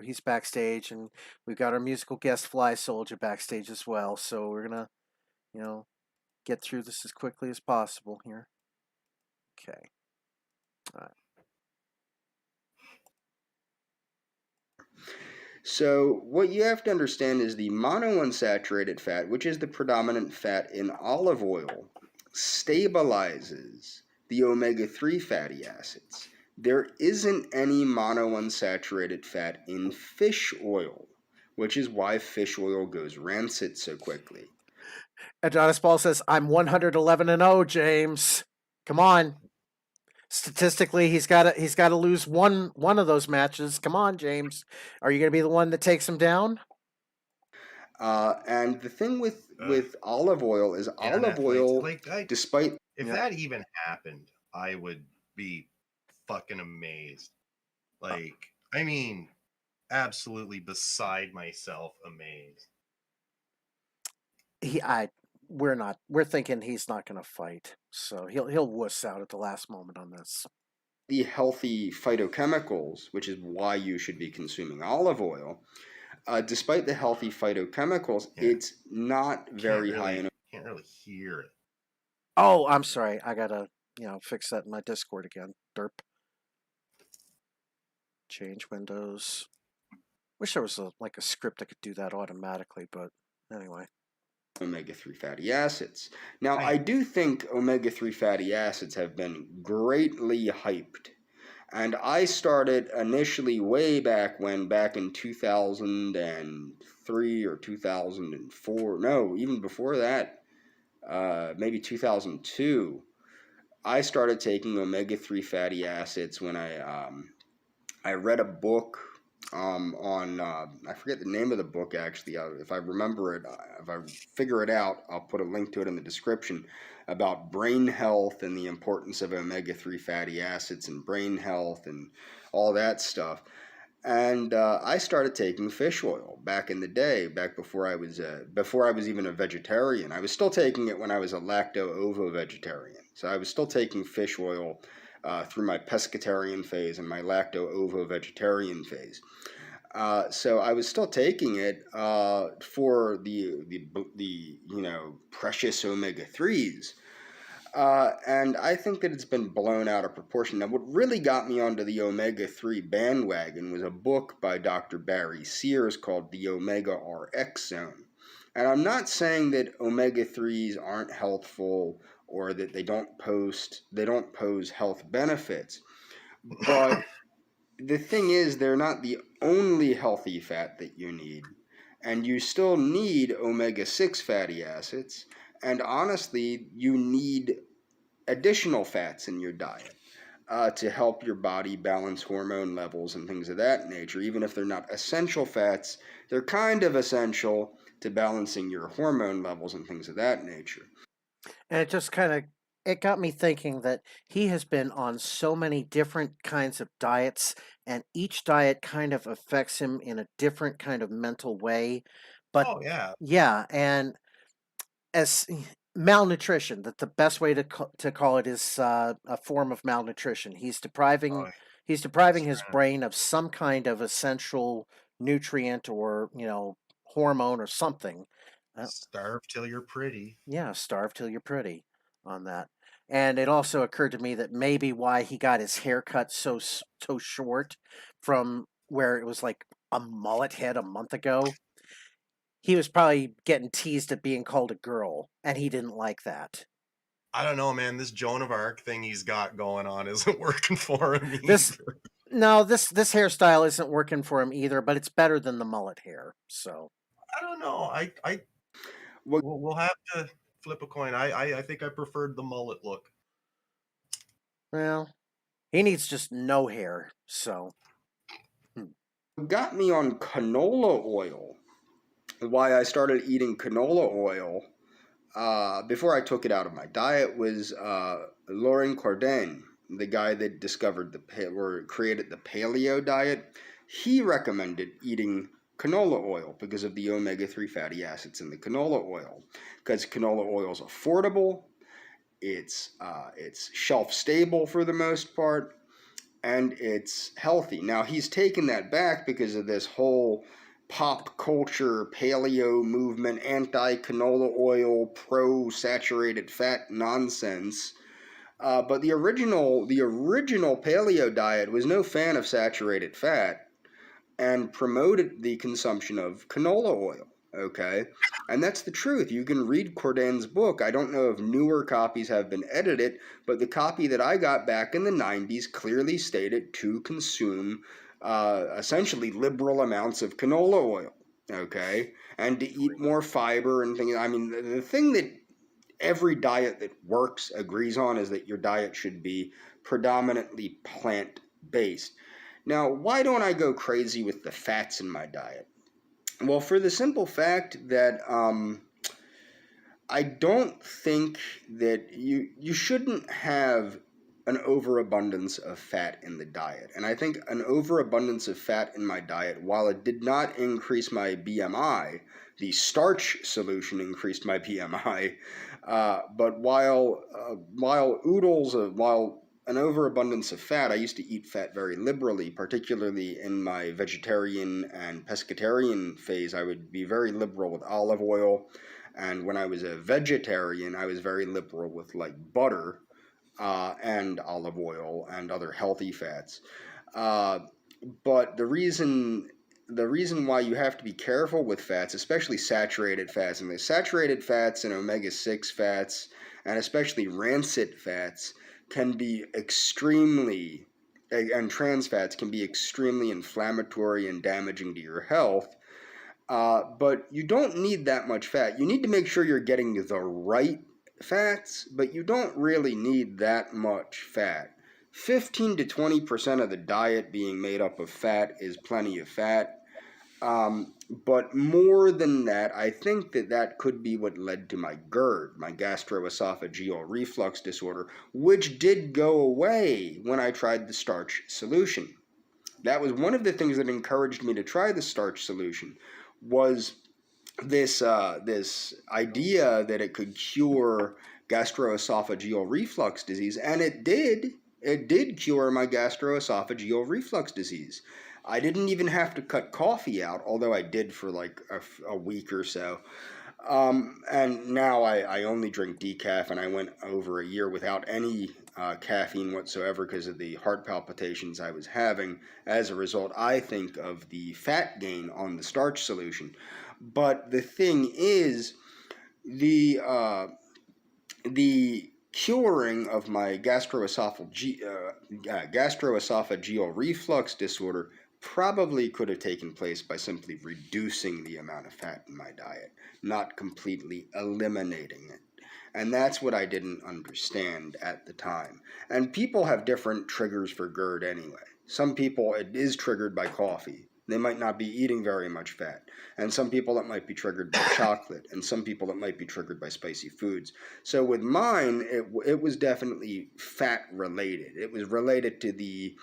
He's backstage, and we've got our musical guest Fly Soldier backstage as well. So we're gonna, you know, get through this as quickly as possible here. Okay. All right. So, what you have to understand is the monounsaturated fat, which is the predominant fat in olive oil, stabilizes the omega 3 fatty acids. There isn't any monounsaturated fat in fish oil, which is why fish oil goes rancid so quickly. Adonis Ball says, "I'm 111-0, James. Come on." Statistically, he's got to lose one of those matches. Come on, James. Are you going to be the one that takes him down? And the thing with olive oil is Yeah, olive Netflix. oil, Like, despite if Yeah. that even happened, I would be fucking amazed. Like, I mean, absolutely beside myself amazed. We're thinking he's not going to fight, so he'll wuss out at the last moment on this. the healthy phytochemicals, which is why you should be consuming olive oil, despite the healthy phytochemicals, Yeah. it's not very high in. Can't really hear it. Oh, I'm sorry. I gotta fix that in my Discord again. Derp. Change windows. Wish there was a script that could do that automatically, but anyway. Omega 3 fatty acids. Now, Right. I do think omega 3 fatty acids have been greatly hyped. And I started initially way back in 2003 or 2004. No, even before that, maybe 2002. I started taking omega 3 fatty acids when I read a book on I forget the name of the book actually. If I remember it, if I figure it out, I'll put a link to it in the description about brain health and the importance of omega 3 fatty acids and brain health and all that stuff. And I started taking fish oil back in the day, back before I was even a vegetarian. I was still taking it when I was a lacto-ovo vegetarian. So I was still taking fish oil through my pescatarian phase and my lacto-ovo vegetarian phase. So I was still taking it for the precious omega 3s. And I think that it's been blown out of proportion. Now, what really got me onto the omega 3 bandwagon was a book by Dr. Barry Sears called The Omega RX Zone. And I'm not saying that omega 3s aren't healthful or that they don't pose health benefits, but the thing is, they're not the only healthy fat that you need. And you still need omega 6 fatty acids. And honestly, you need additional fats in your diet to help your body balance hormone levels and things of that nature. Even if they're not essential fats, they're kind of essential to balancing your hormone levels and things of that nature. And it got me thinking that he has been on so many different kinds of diets, and each diet kind of affects him in a different kind of mental way. But Oh yeah. yeah, and as malnutrition, that the best way to call it is a form of malnutrition. Oh, He's depriving his stress. brain of some kind of essential nutrient or hormone or something. Starve till you're pretty. Yeah, starve till you're pretty on that. And it also occurred to me that maybe why he got his hair cut so short from where it was like a mullet head a month ago. He was probably getting teased at being called a girl, and he didn't like that. I don't know, man. This Joan of Arc thing he's got going on isn't working for him either. This hairstyle isn't working for him either, but it's better than the mullet hair. So I don't know. What We'll have to flip a coin. I think I preferred the mullet look. well, he needs just no hair. So got me on canola oil, why I started eating canola oil before I took it out of my diet was Laurent Cardin, the guy that discovered or created the paleo diet. He recommended eating canola oil because of the omega-3 fatty acids in the canola oil. Because canola oil is affordable, it's shelf stable for the most part, and it's healthy. Now he's taken that back because of this whole pop culture paleo movement, anti-canola oil, pro-saturated fat nonsense. But the original paleo diet was no fan of saturated fat and promoted the consumption of canola oil. Okay, and that's the truth. You can read Cordain's book. I don't know if newer copies have been edited, but the copy that I got back in the 90s clearly stated to consume essentially liberal amounts of canola oil. Okay, and to eat more fiber and things. I mean, the thing that every diet that works agrees on is that your diet should be predominantly plant-based. Now, why don't I go crazy with the fats in my diet? Well, for the simple fact that I don't think that you shouldn't have an overabundance of fat in the diet. And I think an overabundance of fat in my diet, while it did not increase my BMI, the starch solution increased my BMI. But while an overabundance of fat, I used to eat fat very liberally, particularly in my vegetarian and pescatarian phase. I would be very liberal with olive oil. And when I was a vegetarian, I was very liberal with like butter and olive oil and other healthy fats. But the reason why you have to be careful with fats, especially saturated fats, and the saturated fats and omega-6 fats, and especially rancid fats, can be extremely, and trans fats can be extremely inflammatory and damaging to your health. But you don't need that much fat. You need to make sure you're getting the right fats, but you don't really need that much fat. 15 to 20% of the diet being made up of fat is plenty of fat. But more than that, I think that could be what led to my GERD, my gastroesophageal reflux disorder, which did go away when I tried the starch solution. That was one of the things that encouraged me to try the starch solution, was this idea that it could cure gastroesophageal reflux disease, and it did. It did cure my gastroesophageal reflux disease. I didn't even have to cut coffee out, although I did for like a week or so. And now I only drink decaf, and I went over a year without any caffeine whatsoever because of the heart palpitations I was having. As a result, I think of the fat gain on the starch solution. But the thing is, the curing of my gastroesophageal reflux disorder probably could have taken place by simply reducing the amount of fat in my diet, not completely eliminating it. And that's what I didn't understand at the time. And people have different triggers for GERD anyway. Some people, it is triggered by coffee. They might not be eating very much fat. And some people it might be triggered by chocolate. And some people it might be triggered by spicy foods. So with mine, it was definitely fat related. It was related to the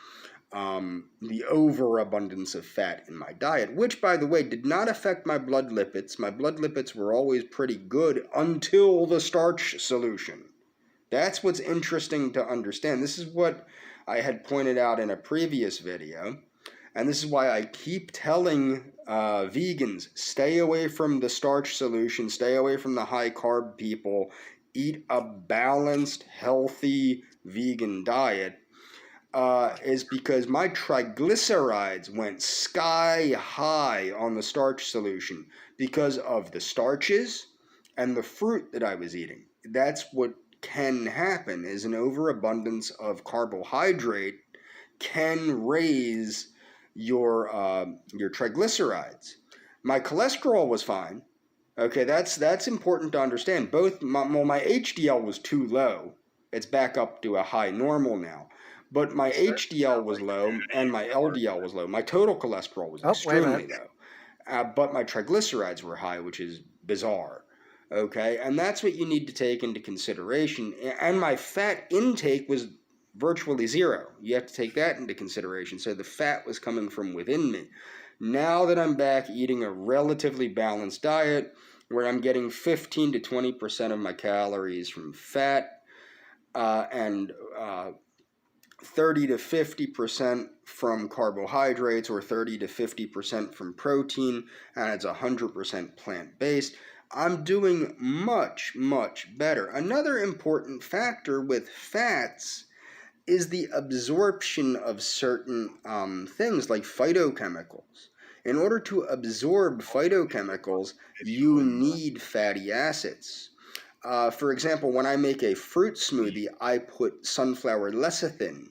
overabundance of fat in my diet, which, by the way, did not affect my blood lipids. My blood lipids were always pretty good until the starch solution. That's what's interesting to understand. This is what I had pointed out in a previous video, and this is why I keep telling vegans, stay away from the starch solution, stay away from the high-carb people, eat a balanced, healthy vegan diet. Is because my triglycerides went sky high on the starch solution because of the starches and the fruit that I was eating. That's what can happen, is an overabundance of carbohydrate can raise your triglycerides. My cholesterol was fine. Okay, that's important to understand. My HDL was too low. It's back up to a high normal now. But my HDL was low and my LDL was low. My total cholesterol was extremely low. But my triglycerides were high, which is bizarre. Okay, and that's what you need to take into consideration. And my fat intake was virtually zero. You have to take that into consideration. So the fat was coming from within me. Now that I'm back eating a relatively balanced diet where I'm getting 15 to 20% of my calories from fat and 30 to 50% from carbohydrates, or 30 to 50% from protein, and it's 100% plant-based, I'm doing much, much better. Another important factor with fats is the absorption of certain things like phytochemicals. In order to absorb phytochemicals, you need fatty acids. For example, when I make a fruit smoothie, I put sunflower lecithin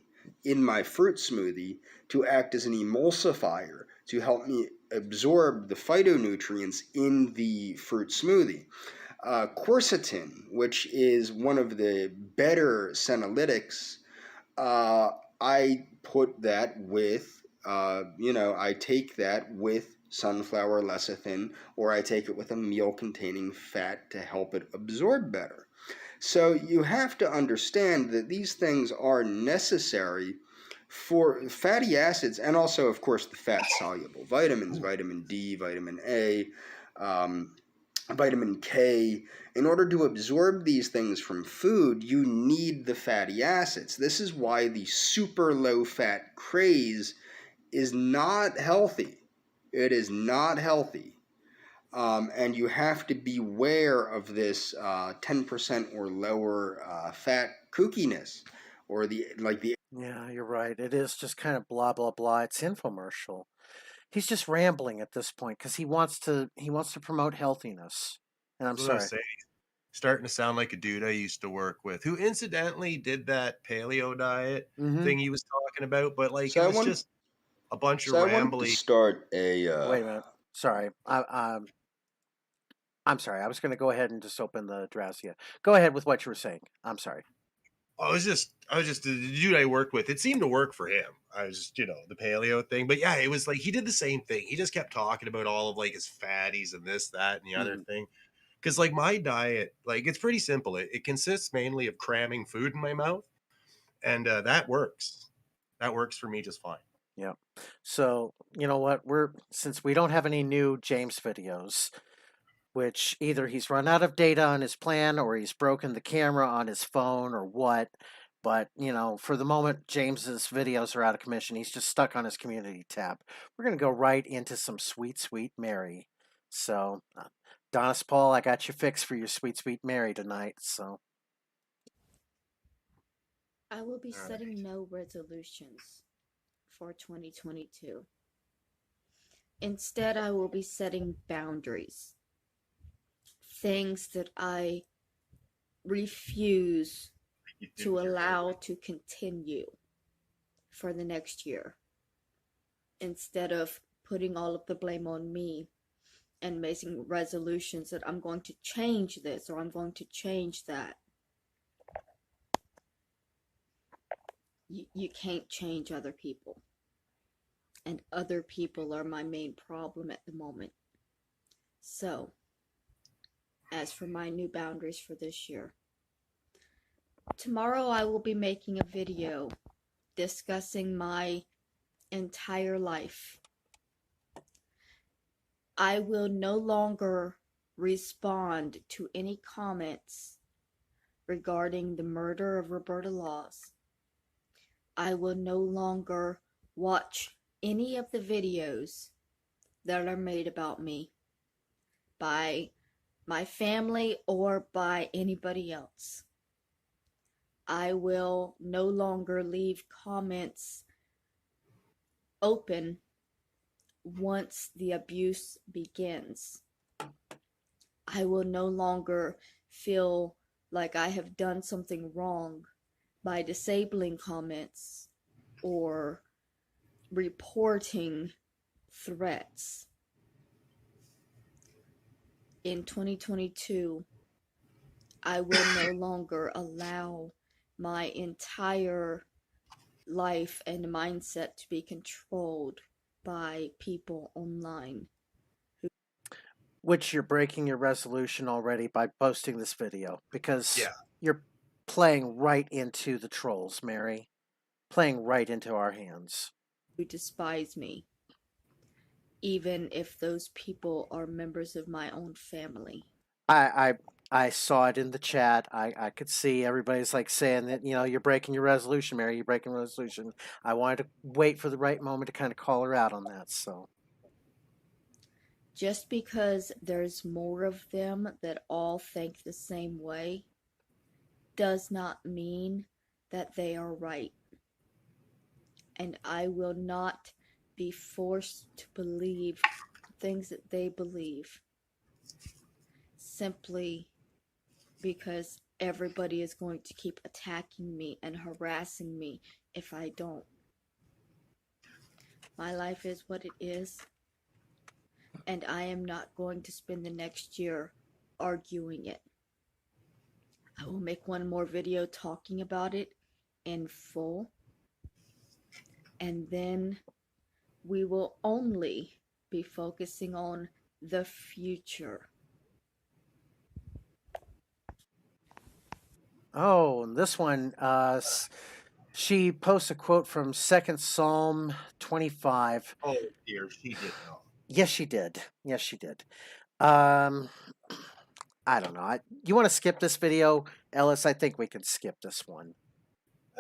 in my fruit smoothie to act as an emulsifier to help me absorb the phytonutrients in the fruit smoothie. Quercetin, which is one of the better senolytics, I put that with, I take that with sunflower lecithin, or I take it with a meal containing fat to help it absorb better. So you have to understand that these things are necessary for fatty acids, and also, of course, the fat soluble vitamins, vitamin D, vitamin A, vitamin K. In order to absorb these things from food, you need the fatty acids. This is why the super low fat craze is not healthy. It is not healthy. And you have to beware of this 10% or lower fat kookiness, or the. Yeah, you're right. It is just kind of blah blah blah. It's infomercial. He's just rambling at this point because he wants to promote healthiness. And I I'm was gonna sorry. say, starting to sound like a dude I used to work with, who incidentally did that paleo diet Mm-hmm. thing he was talking about, but like So it I was want just a bunch of so I wanted to rambly. start a. Wait a minute. Sorry. I'm sorry. I was going to go ahead and just open the Adrasdea. Go ahead with what you were saying. I'm sorry. I was just the dude I worked with. It seemed to work for him. I was just, the paleo thing. But yeah, it was like he did the same thing. He just kept talking about all of like his fatties and this, that, and the other Mm. thing. Because like my diet, like it's pretty simple. It consists mainly of cramming food in my mouth, and that works. That works for me just fine. Yeah. So you know what? Since we don't have any new James videos, which either he's run out of data on his plan or he's broken the camera on his phone or what. But, for the moment, James's videos are out of commission. He's just stuck on his community tab. We're going to go right into some Sweet, Sweet Mary. So, Donis Paul, I got your fix for your Sweet, Sweet Mary tonight. So, I will be All setting right. no resolutions for 2022. Instead, I will be setting boundaries, things that I refuse You did to with your allow birthday. to continue for the next year, instead of putting all of the blame on me and making resolutions that I'm going to change this or I'm going to change that. You can't change other people, and other people are my main problem at the moment. So, as for my new boundaries for this year, tomorrow I will be making a video discussing my entire life. I will no longer respond to any comments regarding the murder of Roberta Laws. I will no longer watch any of the videos that are made about me by my family or by anybody else. I will no longer leave comments open once the abuse begins. I will no longer feel like I have done something wrong by disabling comments or reporting threats. In 2022, I will no longer allow my entire life and mindset to be controlled by people online. which you're breaking your resolution already by posting this video because Yeah. you're playing right into the trolls, Mary. Playing right into our hands. Who despise me. even if those people are members of my own family. I saw it in the chat. I could see everybody's like saying that, you're breaking your resolution, Mary. You're breaking resolution. I wanted to wait for the right moment to kind of call her out on that. So Just because there's more of them that all think the same way does not mean that they are right. And I will not be forced to believe things that they believe simply because everybody is going to keep attacking me and harassing me if I don't. My life is what it is, and I am not going to spend the next year arguing it. I will make one more video talking about it in full, and then we will only be focusing on the future. oh, and this one, she posts a quote from Second Psalm 25. Oh dear, she did not. Yes, she did. Yes, she did. Um, I don't know. You want to skip this video, Ellis? I think we can skip this one.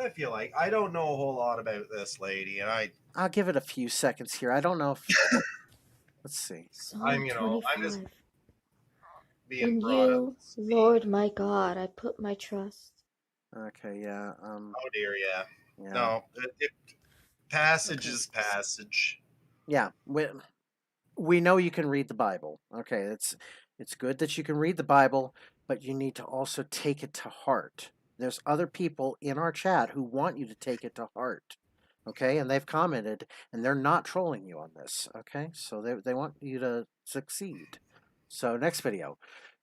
I feel like I don't know a whole lot about this lady, and I'll give it a few seconds here. I don't know if. Let's see. Psalm I'm 25. just being In brought up you, to speed. Lord my God, I put my trust. Okay, yeah. Oh dear, yeah. Yeah. No, passage is passage. Yeah. We know you can read the Bible. Okay, it's good that you can read the Bible, but you need to also take it to heart. There's other people in our chat who want you to take it to heart. Okay, and they've commented, and they're not trolling you on this. Okay, so they want you to succeed. So next video.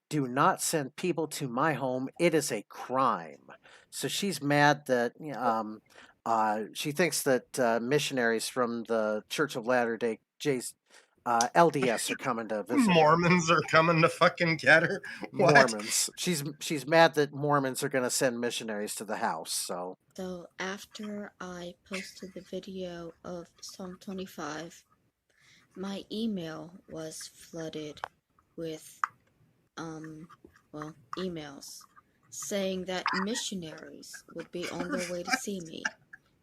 Do not send people to my home. It is a crime. So she's mad that she thinks that missionaries from the Church of Latter-day Jays, LDS, are coming to visit her. Mormons are coming to fucking get her. What? Mormons. She's mad that Mormons are going to send missionaries to the house. So after I posted the video of Psalm 25, my email was flooded with emails saying that missionaries would be on their way to see me,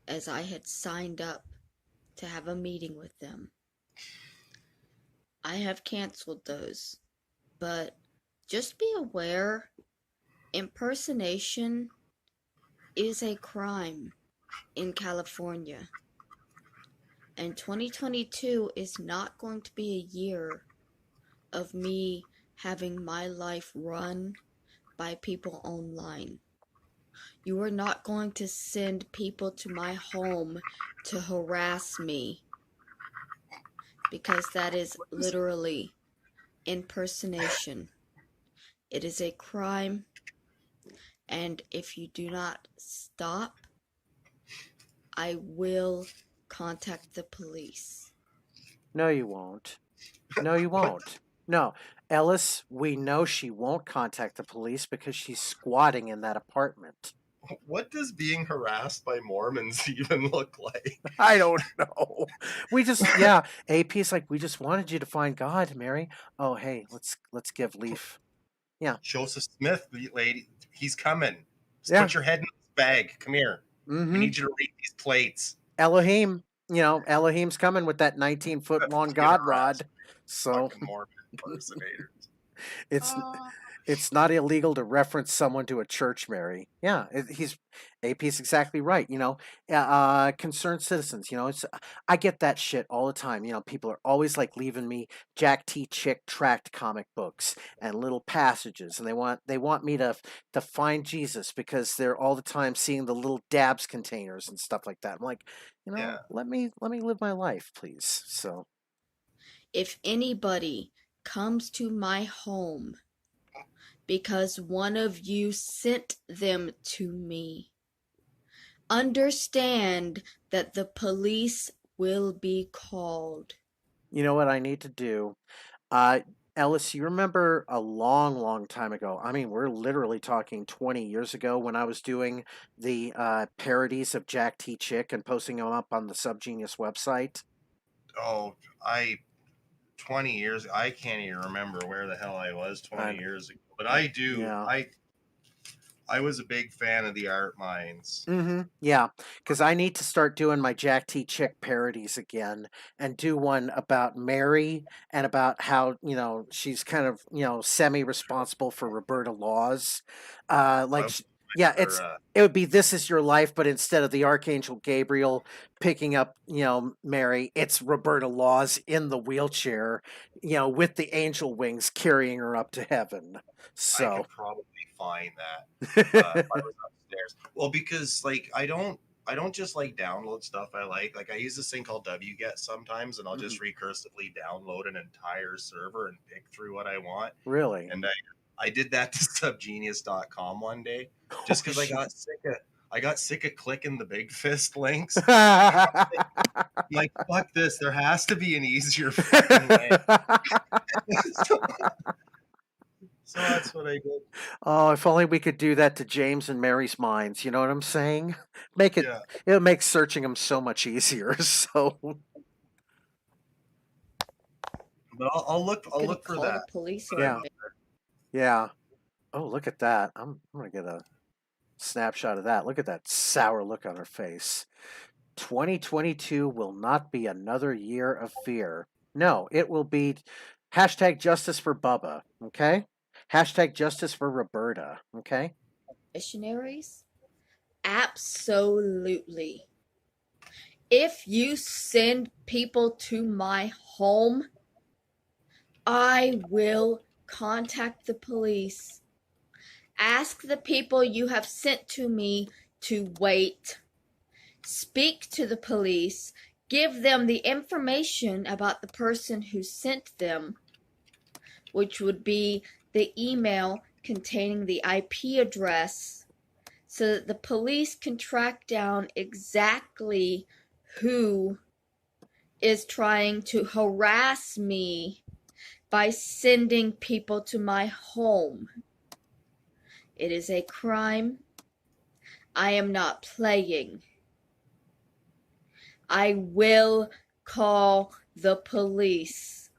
as I had signed up to have a meeting with them. I have canceled those, but just be aware, impersonation is a crime in California. And 2022 is not going to be a year of me having my life run by people online. You are not going to send people to my home to harass me, because that is literally impersonation. It is a crime, and if you do not stop, I will contact the police. no, you won't. No, you won't. No, Ellis, we know she won't contact the police because she's squatting in that apartment. What does being harassed by Mormons even look like? I don't know. We just AP's like, we just wanted you to find God, Mary. Oh, hey, let's give Leaf. Yeah. Joseph Smith, lady, he's coming. Just Yeah. put your head in his bag. Come here. Mm-hmm. We need you to read these plates. Elohim, Elohim's coming with that 19-foot long God rod. So Fucking Mormon impersonators. it's not illegal to reference someone to a church, Mary. Yeah, AP's exactly right. Concerned citizens. I get that shit all the time. People are always like leaving me Jack T. Chick tract comic books and little passages, and they want me to find Jesus because they're all the time seeing the little dabs containers and stuff like that. I'm like, let me live my life, please. So if anybody comes to my home because one of you sent them to me, understand that the police will be called. You know what I need to do? Ellis, you remember a long, long time ago, I mean, we're literally talking 20 years ago, when I was doing the parodies of Jack T. Chick and posting them up on the Subgenius website? Oh, I 20 years. I can't even remember where the hell I was 20 I- years ago. But I do. Yeah. I was a big fan of the art mines. Yeah, because I need to start doing my Jack T. Chick parodies again and do one about Mary and about how, she's kind of, semi-responsible for Roberta Laws. I Yeah, or, it would be This Is Your Life, but instead of the Archangel Gabriel picking up, Mary, it's Roberta Laws in the wheelchair, with the angel wings carrying her up to heaven. I So, could probably find that if I was upstairs. Well, because like I don't just like download stuff I like I use this thing called wget sometimes, and I'll just recursively download an entire server and pick through what I want. really. And I did that to subgenius.com one day just because I got sick of clicking the big fist links. Like, fuck this. There has to be an easier fucking way. So that's what I did. Oh, if only we could do that to James and Mary's minds. You know what I'm saying? Make it. Yeah. It'll make searching them so much easier. So But I'll look Gonna for call that. the police But on Yeah. me. yeah. Oh, look at that. I'm gonna get a snapshot of that. Look at that sour look on her face. 2022 will not be another year of fear. No, it will be hashtag justice for Bubba. Okay. Hashtag justice for Roberta. Okay. Missionaries? Absolutely. If you send people to my home, I will contact the police. Ask the people you have sent to me to wait. Speak to the police. Give them the information about the person who sent them, which would be the email containing the IP address, so that the police can track down exactly who is trying to harass me by sending people to my home. It is a crime. I am not playing. I will call the police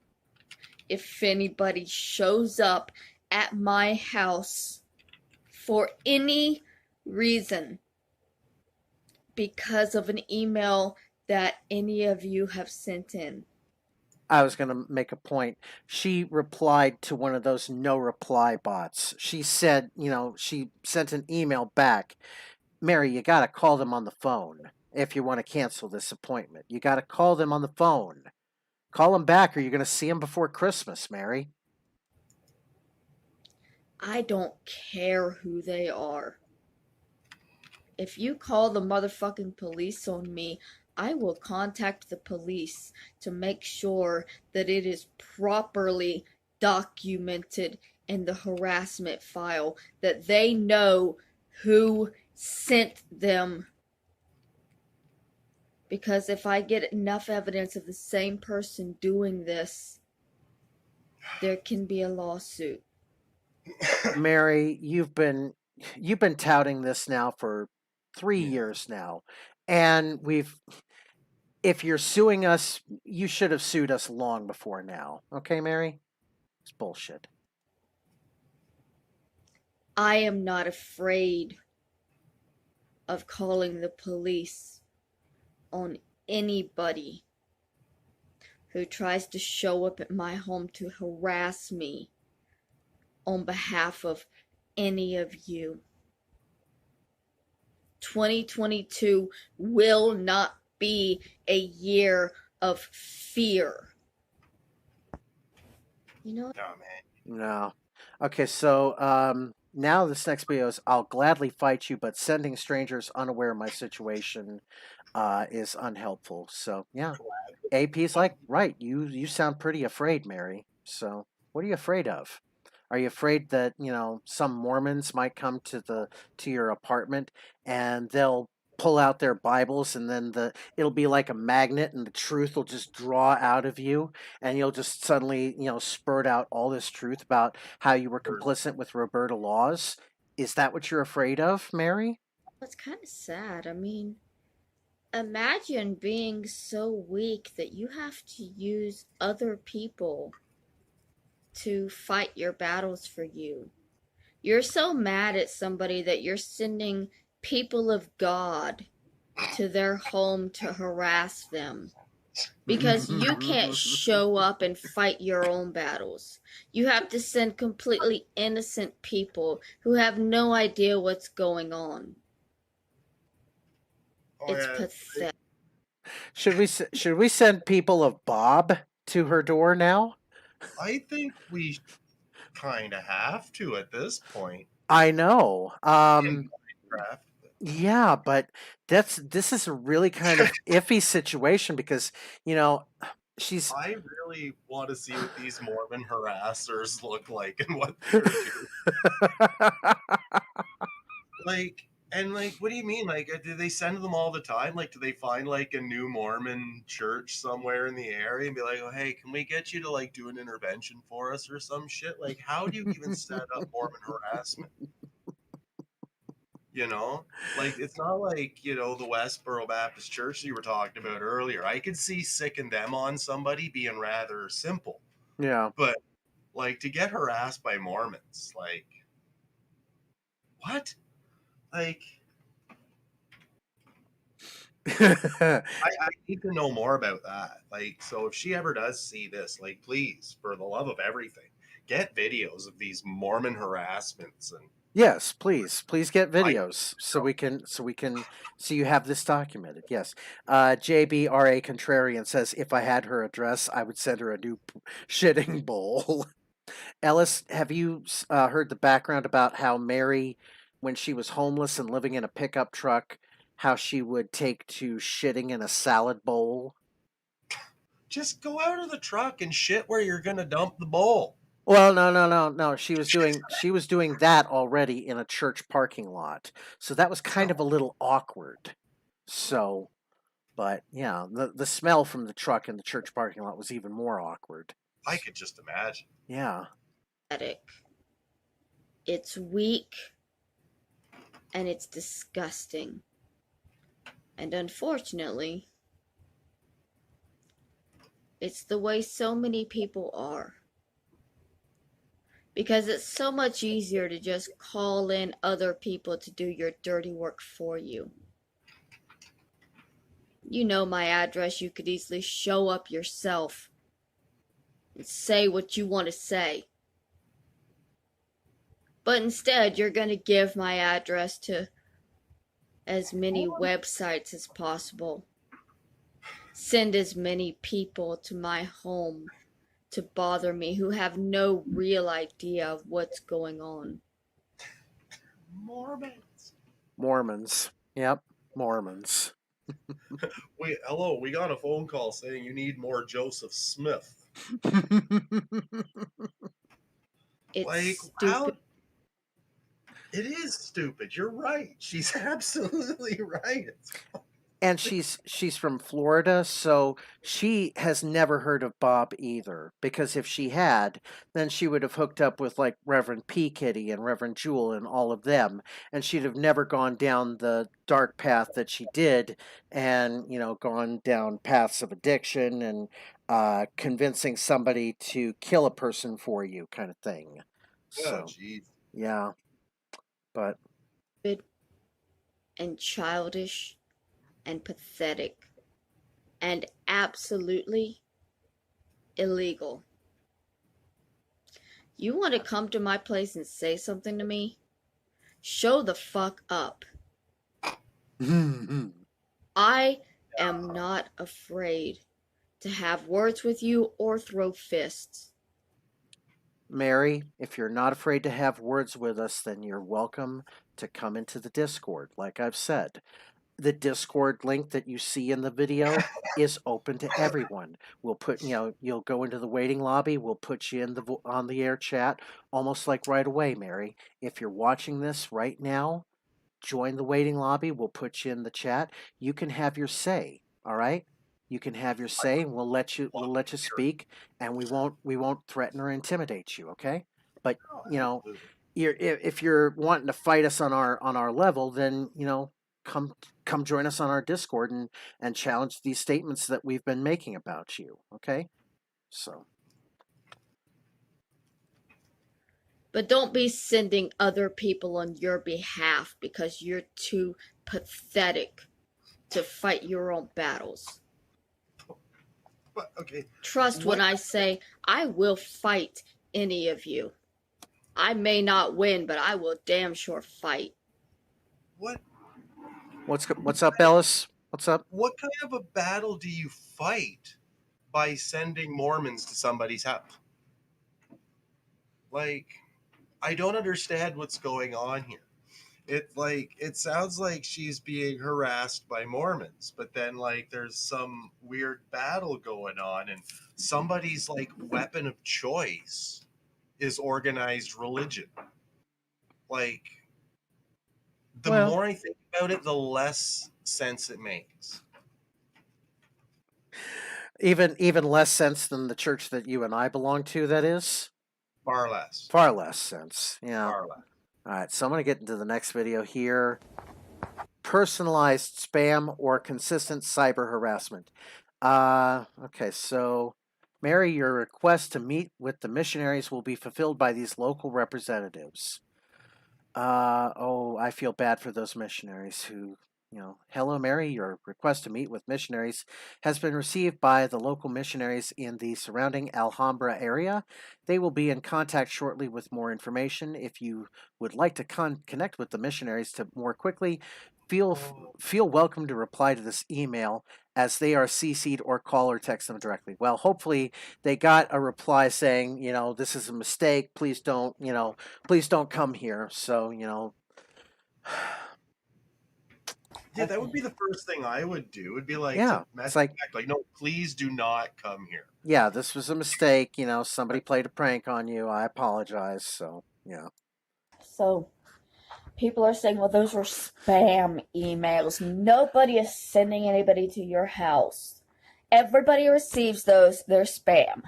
if anybody shows up at my house for any reason because of an email that any of you have sent in. I was going to make a point. She replied to one of those no reply bots. She said, she sent an email back. Mary, you got to call them on the phone if you want to cancel this appointment. You got to call them on the phone. Call them back or you're going to see them before Christmas, Mary. I don't care who they are. If you call the motherfucking police on me, I will contact the police to make sure that it is properly documented in the harassment file, that they know who sent them. Because if I get enough evidence of the same person doing this, there can be a lawsuit. Mary, you've been touting this now for 3 years now. And if you're suing us, you should have sued us long before now. Okay, Mary? It's bullshit. I am not afraid of calling the police on anybody who tries to show up at my home to harass me on behalf of any of you. 2022 will not be a year of fear. You know? No, man. No. Okay, so now this next video is I'll gladly fight you, but sending strangers unaware of my situation is unhelpful. So yeah. AP's like, right, you sound pretty afraid, Mary. So what are you afraid of? Are you afraid that, some Mormons might come to your apartment and they'll pull out their Bibles and then it'll be like a magnet and the truth will just draw out of you and you'll just suddenly, spurt out all this truth about how you were complicit with Roberta Laws? Is that what you're afraid of, Mary? It's kind of sad. I mean, Imagine being so weak that you have to use other people to fight your battles for you. You're so mad at somebody that you're sending people of God to their home to harass them because you can't show up and fight your own battles. You have to send completely innocent people who have no idea what's going on. Oh, It's yeah. pathetic. Should we send people of Bob to her door now? I think we kind of have to at this point I know. in Minecraft. Yeah, but this is a really kind of iffy situation because, you know, she's I really want to see what these Mormon harassers look like and what they're doing. Like, and like, what do you mean? Like, do they send them all the time? Like, do they find like a new Mormon church somewhere in the area and be like, oh, hey, can we get you to like do an intervention for us or some shit? Like, how do you even set up Mormon harassment? You know, like it's not like the Westboro Baptist Church you were talking about earlier. I could see sicking them on somebody being rather simple, yeah. but like to get harassed by Mormons, like what? Like I need to know more about that. Like, so if she ever does see this, like, please, for the love of everything, get videos of these Mormon harassments and Yes, please get I, videos so we can so you have this documented. Yes. JBRA Contrarian says if I had her address, I would send her a new shitting bowl. Ellis, have you heard the background about how Mary, when she was homeless and living in a pickup truck, how she would take to shitting in a salad bowl? just go out of the truck and shit where you're gonna dump the bowl. Well, no. She was doing that already in a church parking lot. So that was kind So of a little awkward. So, but yeah, the smell from the truck in the church parking lot was even more awkward. I could just imagine. Yeah. It's weak and it's disgusting. And unfortunately, it's the way so many people are. Because it's so much easier to just call in other people to do your dirty work for you. You know my address, you could easily show up yourself and say what you want to say. But instead, you're going to give my address to as many websites as possible. Send as many people to my home to bother me who have no real idea of what's going on. Mormons. Yep. Mormons. Wait, hello, we got a phone call saying you need more Joseph Smith. It's Like, how? stupid. It is stupid. You're right. She's absolutely right. And she's from Florida, so she has never heard of Bob either. Because if she had, then she would have hooked up with like Reverend P. Kitty and Reverend Jewel and all of them, and she'd have never gone down the dark path that she did, and gone down paths of addiction and convincing somebody to kill a person for you, kind of thing. Oh, So jeez. yeah, but And childish and pathetic and absolutely illegal. You want to come to my place and say something to me? Show the fuck up. I am not afraid to have words with you or throw fists. Mary, if you're not afraid to have words with us, then you're welcome to come into the Discord. Like I've said, the Discord link that you see in the video is open to everyone. We'll put, you'll go into the waiting lobby. We'll put you in the on the air chat almost like right away, Mary. If you're watching this right now, join the waiting lobby. We'll put you in the chat. You can have your say. All right. You can have your say, and we'll let you speak, and we won't threaten or intimidate you. Okay. But Oh, you know, absolutely. if you're wanting to fight us on our level, then come join us on our Discord and challenge these statements that we've been making about you. Okay, so. But don't be sending other people on your behalf because you're too pathetic to fight your own battles. But okay, Trust when I say I will fight any of you. I may not win, but I will damn sure fight. What's up, Ellis? What's up? What kind of a battle do you fight by sending Mormons to somebody's house? Like, I don't understand what's going on here. It sounds like she's being harassed by Mormons, but then like there's some weird battle going on, and somebody's like weapon of choice is organized religion. Like, the more I think about it, the less sense it makes. Even less sense than the church that you and I belong to, that is? Far less. Far less sense, yeah. Far less. All right, so I'm going to get into the next video here. Personalized spam or consistent cyber harassment. Okay, so Mary, your request to meet with the missionaries will be fulfilled by these local representatives. I feel bad for those missionaries who, hello, Mary, your request to meet with missionaries has been received by the local missionaries in the surrounding Alhambra area. They will be in contact shortly with more information. If you would like to connect with the missionaries to more quickly, feel welcome to reply to this email as they are CC'd, or call or text them directly. Well, hopefully they got a reply saying, this is a mistake. Please don't come here. So, Yeah, that would be the first thing I would do. Would be like, yeah, it's like no, please do not come here. Yeah, this was a mistake. Somebody played a prank on you. I apologize. So, yeah. So, people are saying, well, those were spam emails. Nobody is sending anybody to your house. Everybody receives those. They're spam.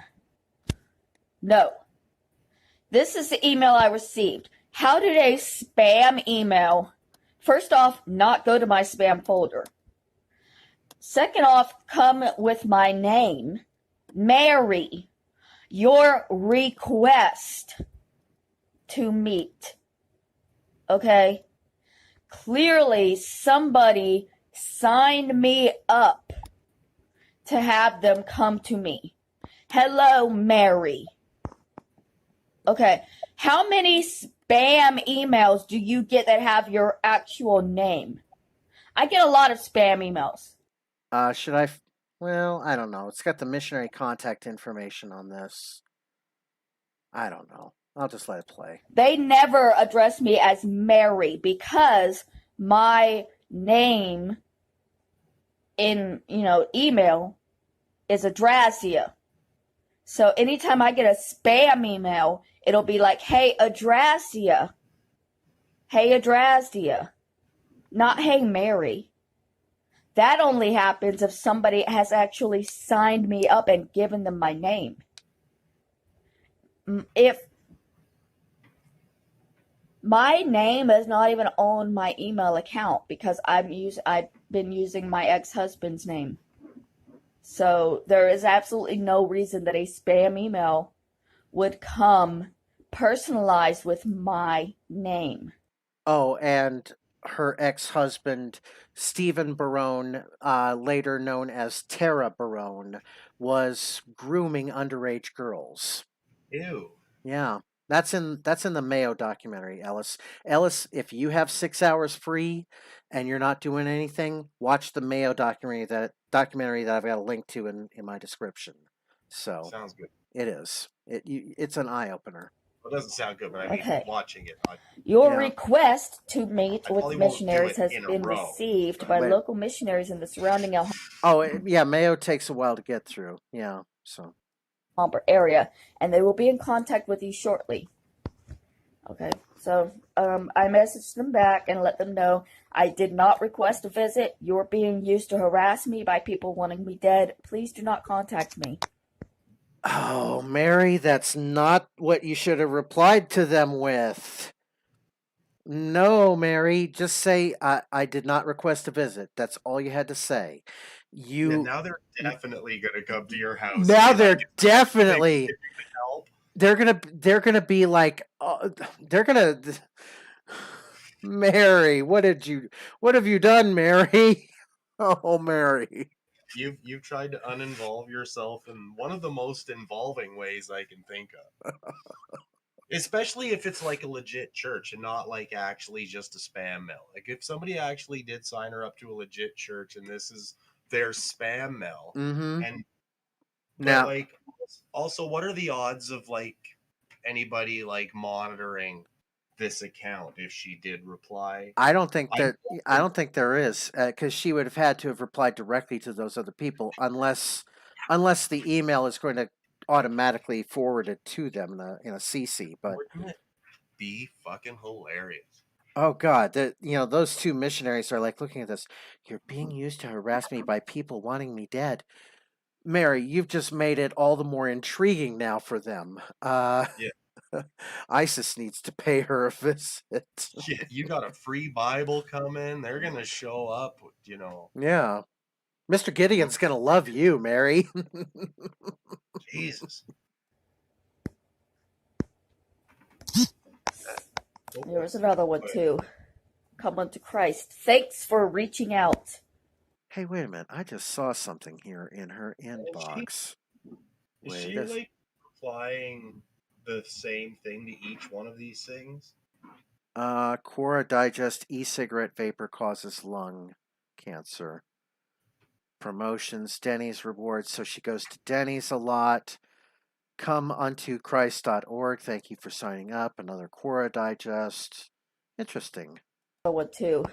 No. This is the email I received. How did a spam email, first off, not go to my spam folder? Second off, come with my name, Mary, your request to meet. Okay? Clearly, somebody signed me up to have them come to me. Hello, Mary. Okay. How many spam emails do you get that have your actual name? I get a lot of spam emails. Should I? Well, I don't know. It's got the missionary contact information on this. I don't know. I'll just let it play. They never address me as Mary because my name in, email is Adrasdea. So anytime I get a spam email, it'll be like, hey, Adrasdea. Hey, Adrasdea. Not, hey, Mary. That only happens if somebody has actually signed me up and given them my name. If my name is not even on my email account because I've been using my ex-husband's name. So there is absolutely no reason that a spam email would come personalized with my name. Oh, and her ex-husband, Stephen Barone, later known as Tara Barone, was grooming underage girls. Ew. Yeah, that's in the Mayo documentary, Ellis. Ellis, if you have 6 hours free and you're not doing anything, watch the Mayo documentary that I've got a link to in my description. So sounds good. It is. It's an eye opener. Well, it doesn't sound good, but I mean, watching it. Your request to meet with missionaries has been received by local missionaries in the surrounding Mayo takes a while to get through. Yeah, so. area, and they will be in contact with you shortly. Okay, so I messaged them back and let them know I did not request a visit. You're being used to harass me by people wanting me dead. Please do not contact me. Oh, Mary, that's not what you should have replied to them with. No, Mary. Just say I did not request a visit. That's all you had to say. Yeah, You now they're definitely gonna come to your house and now be like, they're "Is there anything we definitely can do to help?" they're gonna be like they're gonna Mary, what have you done, Mary? Oh, Mary. You've tried to uninvolve yourself in one of the most involving ways I can think of. Especially if it's like a legit church and not like actually just a spam mail. Like if somebody actually did sign her up to a legit church and this is their spam mail, Mm-hmm. and but Now, like also what are the odds of like anybody like monitoring this account if she did reply? I don't think I that I don't think there is because she would have had to have replied directly to those other people unless the email is going to automatically forward it to them in a CC. But wouldn't it be fucking hilarious? oh God, those two missionaries are like looking at this. You're being used to harass me by people wanting me dead. Mary, you've just made it all the more intriguing now for them. Yeah. ISIS needs to pay her a visit. Yeah, you got a free Bible coming. They're gonna show up, you know. Yeah. Mr. Gideon's gonna love you, Mary. Jesus. There was another one too. Come unto Christ. Thanks for reaching out. Hey, wait a minute. I just saw something here in her Is inbox. she like replying the same thing to each one of these things? Quora Digest e-cigarette vapor causes lung cancer. Promotions, Denny's rewards. So she goes to Denny's a lot. ComeUntoChrist.org. Thank you for signing up. Another Quora Digest. Interesting. Another one too.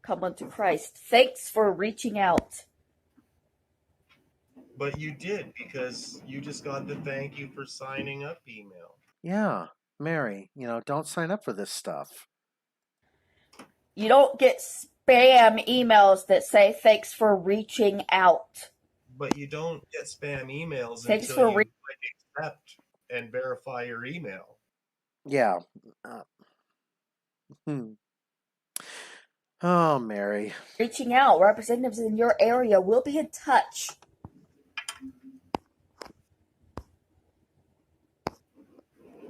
Come unto Christ. Thanks for reaching out. But you did because you just got the thank you for signing up email. Yeah, Mary, don't sign up for this stuff. You don't get spam emails that say thanks for reaching out. But you don't get spam emails Thanks until for you click accept and verify your email. Yeah. Hmm. Oh, Mary. reaching out. Representatives in your area will be in touch.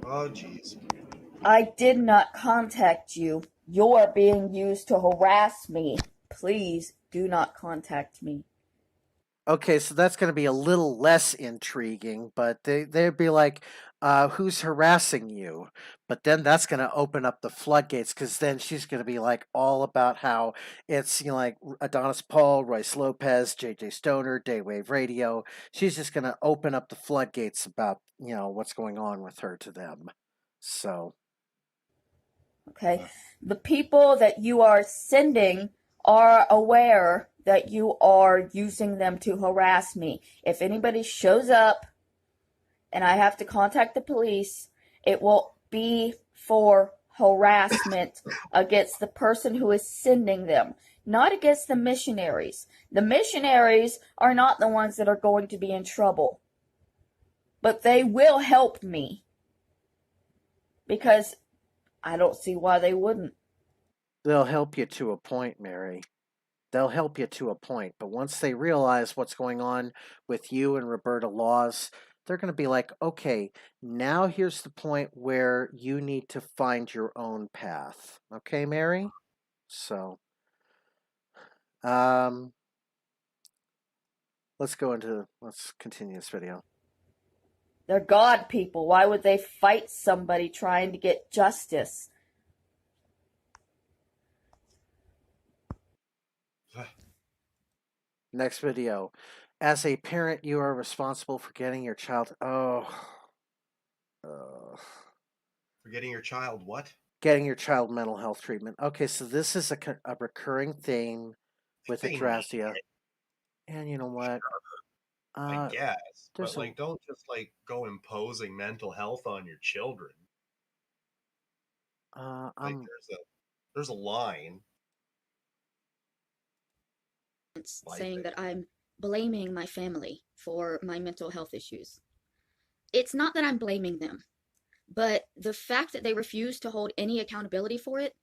Oh, jeez. I did not contact you. You're being used to harass me. Please do not contact me. Okay, so that's going to be a little less intriguing, but they'd be like, who's harassing you? But then that's going to open up the floodgates because then she's going to be like all about how it's, like Adonis Paul, Royce Lopez, JJ Stoner, Daywave Radio. She's just going to open up the floodgates about, what's going on with her to them. So. Okay. The people that you are sending are aware that you are using them to harass me. If anybody shows up and I have to contact the police, it will be for harassment against the person who is sending them, not against the missionaries. The missionaries are not the ones that are going to be in trouble, but they will help me because I don't see why they wouldn't. They'll help you to a point, Mary. They'll help you to a point, but once they realize what's going on with you and Roberta Laws, they're going to be like, okay, now here's the point where you need to find your own path. Okay, Mary? So, let's continue this video. They're God people. Why would they fight somebody trying to get justice? Next video. As a parent, you are responsible for getting your child. For getting your child what? Getting your child mental health treatment. Okay, so this is a recurring theme with Adrasdea. And you know what? I guess, but like, don't just like go imposing mental health on your children. Like there's a line. It's saying that I'm blaming my family for my mental health issues. It's not that I'm blaming them. But the fact that they refuse to hold any accountability for it,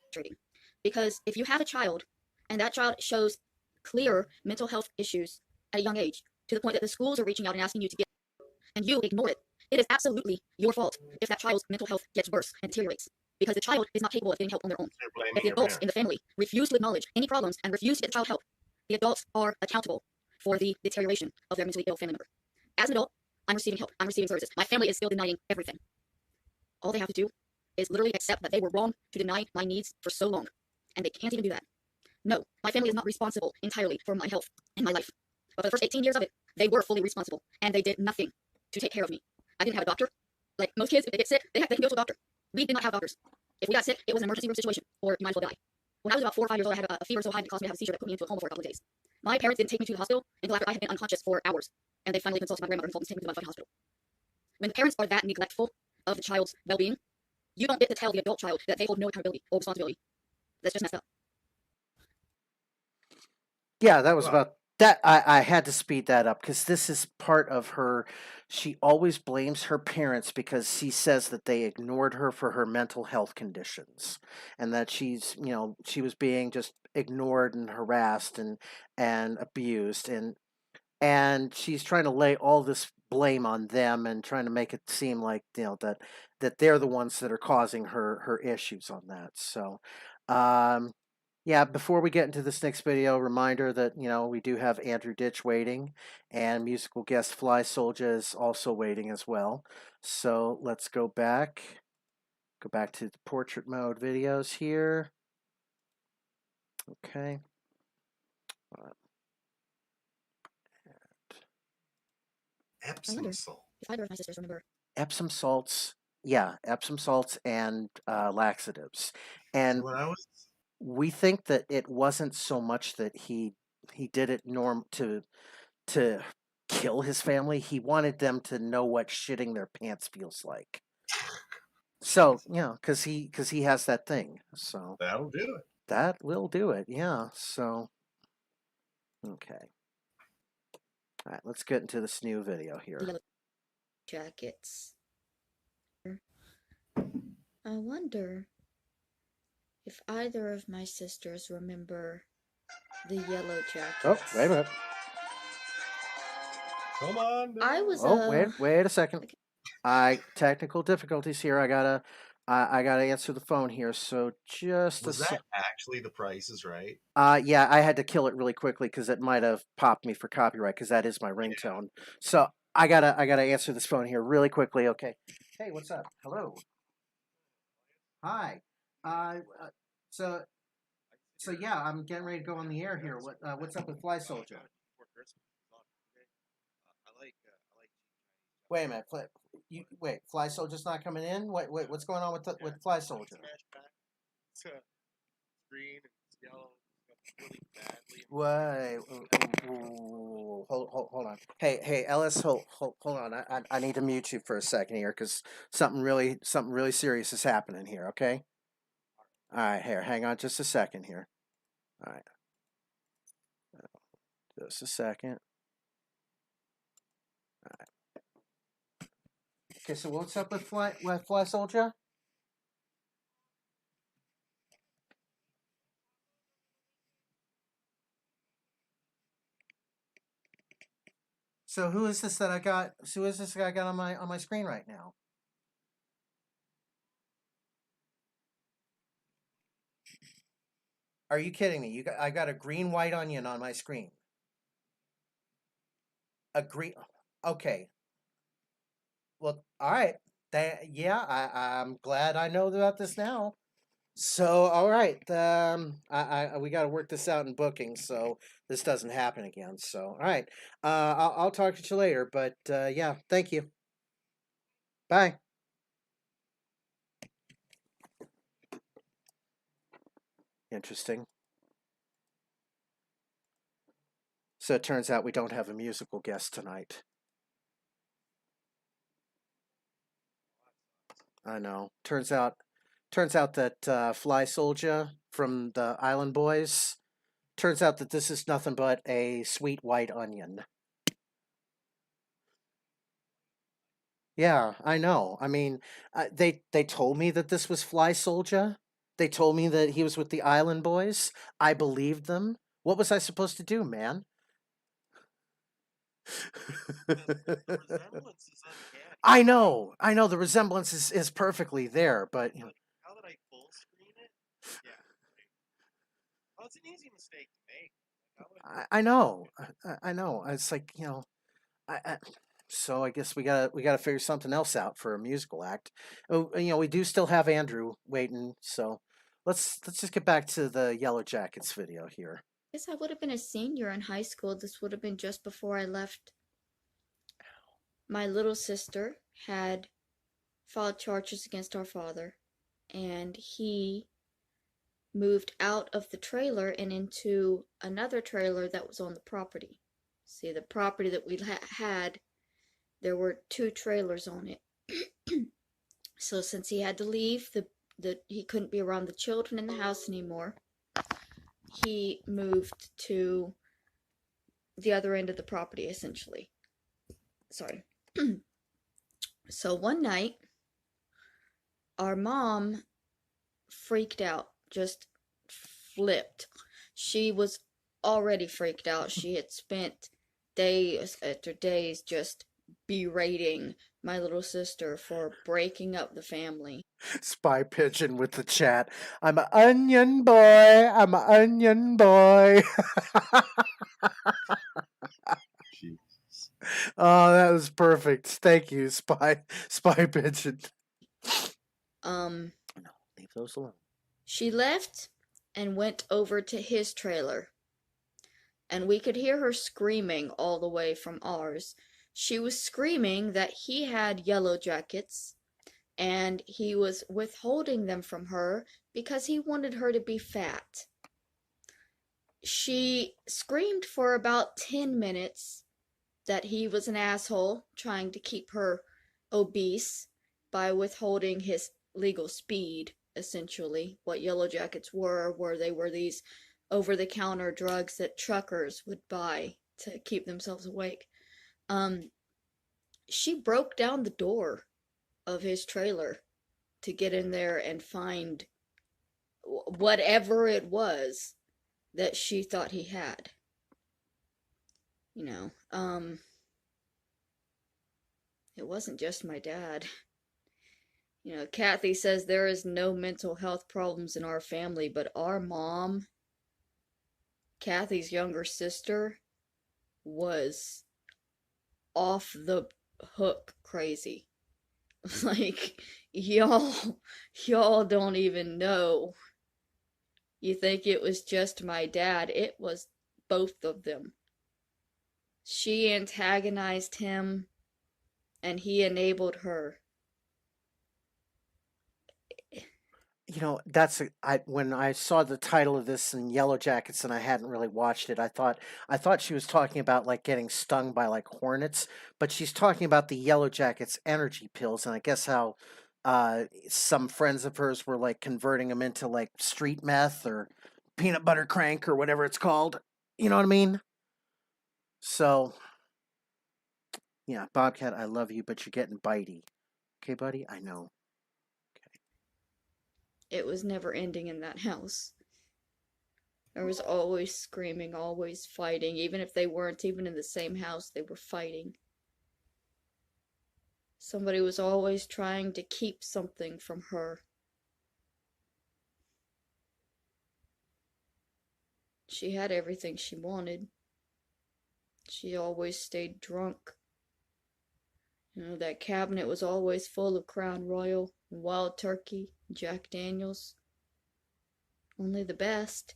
frustrating. Because if you have a child and that child shows clear mental health issues at a young age, to the point that the schools are reaching out and asking you to get, and you ignore it, it is absolutely your fault if that child's mental health gets worse and deteriorates. Because the child is not capable of getting help on their own. You're If blaming the your adults in the parents. family refuse to acknowledge any problems and refuse to get the child help, the adults are accountable for the deterioration of their mentally ill family member. As an adult, I'm receiving help. I'm receiving services. My family is still denying everything. All they have to do is literally accept that they were wrong to deny my needs for so long. And they can't even do that. No, my family is not responsible entirely for my health and my life. But for the first 18 years of it, they were fully responsible. And they did nothing to take care of me. I didn't have a doctor. Like most kids, if they get sick, they can go to a doctor. We did not have doctors. If we got sick, it was an emergency room situation, or you might as well die. When I was about 4 or 5 years old, I had a fever so high it caused me to have a seizure that put me into a coma for a couple of days. My parents didn't take me to the hospital until after I had been unconscious for hours. And they finally consulted my grandmother and told me to take me to the fucking hospital. When parents are that neglectful of the child's well-being, you don't get to tell the adult child that they hold no accountability or responsibility. That's just messed up. Yeah, that was Well, about that. I had to speed that up because this is part of her. She always blames her parents because she says that they ignored her for her mental health conditions and that she was being just ignored and harassed and abused and she's trying to lay all this blame on them and trying to make it seem like that they're the ones that are causing her issues on that. So yeah, before we get into this next video, reminder that we do have Andrew Ditch waiting and musical guest Fly Soldier is also waiting as well. So let's go back to the portrait mode videos here. Okay. Epsom salt. If either of my sisters remember. Epsom salts, yeah, Epsom salts and laxatives. See, And when I was we think that it wasn't so much that he did it to kill his family. He wanted them to know what shitting their pants feels like. So, because he has that thing. So that'll do it. that will do it. Yeah. So, okay. All right, let's get into this new video The here. yellow jackets. I wonder if either of my sisters remember the yellow jackets. Oh, wait a minute. Come on. I was Wait a second. Technical difficulties here. I gotta answer the phone here. So just Was that actually The Price is Right? Yeah, I had to kill it really quickly because it might have popped me for copyright because that is my ringtone. So I gotta answer this phone here really quickly. Okay. Hey, what's up? Hello. Hi. So yeah, I'm getting ready to go on the air here. What's up with Fly Soldier? Wait a minute. Fly Soldier's not coming in. What's going on with Fly Soldier? Wait, hold on. Hey, Ellis, hold on. I need to mute you for a second here because something really serious is happening here. Okay. All right, here, hang on just a second here. All right, just a second. All right. Okay, so what's up with Fly Soldier? So who is this that I got? Who is this guy I got on my screen right now? Are you kidding me? I got a green white onion on my screen. A green. Okay. Well, all right. I'm glad I know about this now. So, all right. We got to work this out in booking so this doesn't happen again. So, all right. I'll talk to you later. But yeah, thank you. Bye. Interesting. So it turns out we don't have a musical guest tonight. I know. Turns out that Fly Soldier from the Island Boys. Turns out that this is nothing but a sweet white onion. Yeah, I know. I mean, they told me that this was Fly Soldier. They told me that he was with the Island Boys. I believed them. What was I supposed to do, man? The resemblance is uncanny. I know. The resemblance is perfectly there, but Like, how did I full screen it? Yeah. Well, it's an easy mistake to make. Like, I know. I know. It's like I so I guess we gotta figure something else out for a musical act. Oh, we do still have Andrew waiting, so let's just get back to the Yellow Jackets video here. Guess I would have been a senior in high school. This would have been just before I left. My little sister had filed charges against our father, and he moved out of the trailer and into another trailer that was on the property. See, the property that we had, there were 2 trailers on it. So since he had to leave, he couldn't be around the children in the house anymore. He moved to the other end of the property, essentially. Sorry. So one night, our mom freaked out, just flipped. She was already freaked out. She had spent days after days just berating my little sister for breaking up the family. Spy pigeon with the chat. I'm an onion boy. I'm an onion boy. Jesus. Oh, that was perfect. Thank you, spy pigeon. Um, No, leave those alone. She left and went over to his trailer, and we could hear her screaming all the way from ours. She was screaming that he had yellow jackets, and he was withholding them from her because he wanted her to be fat. She screamed for about 10 minutes that he was an asshole trying to keep her obese by withholding his legal speed, essentially. What yellow jackets were they were these over-the-counter drugs that truckers would buy to keep themselves awake. She broke down the door of his trailer to get in there and find whatever it was that she thought he had. It wasn't just my dad. Kathy says there is no mental health problems in our family, but our mom, Kathy's younger sister, was off the hook crazy. Like, y'all don't even know. You think it was just my dad. It was both of them. She antagonized him, and he enabled her. When I saw the title of this in Yellow Jackets and I hadn't really watched it, I thought she was talking about like getting stung by like hornets, but she's talking about the Yellow Jackets energy pills, and I guess how some friends of hers were like converting them into like street meth or peanut butter crank or whatever it's called. You know what I mean? So yeah, Bobcat, I love you, but you're getting bitey. Okay, buddy? I know. It was never ending in that house. There was always screaming, always fighting. Even if they weren't even in the same house, they were fighting. Somebody was always trying to keep something from her. She had everything she wanted. She always stayed drunk. That cabinet was always full of Crown Royal, Wild Turkey, Jack Daniels. Only the best.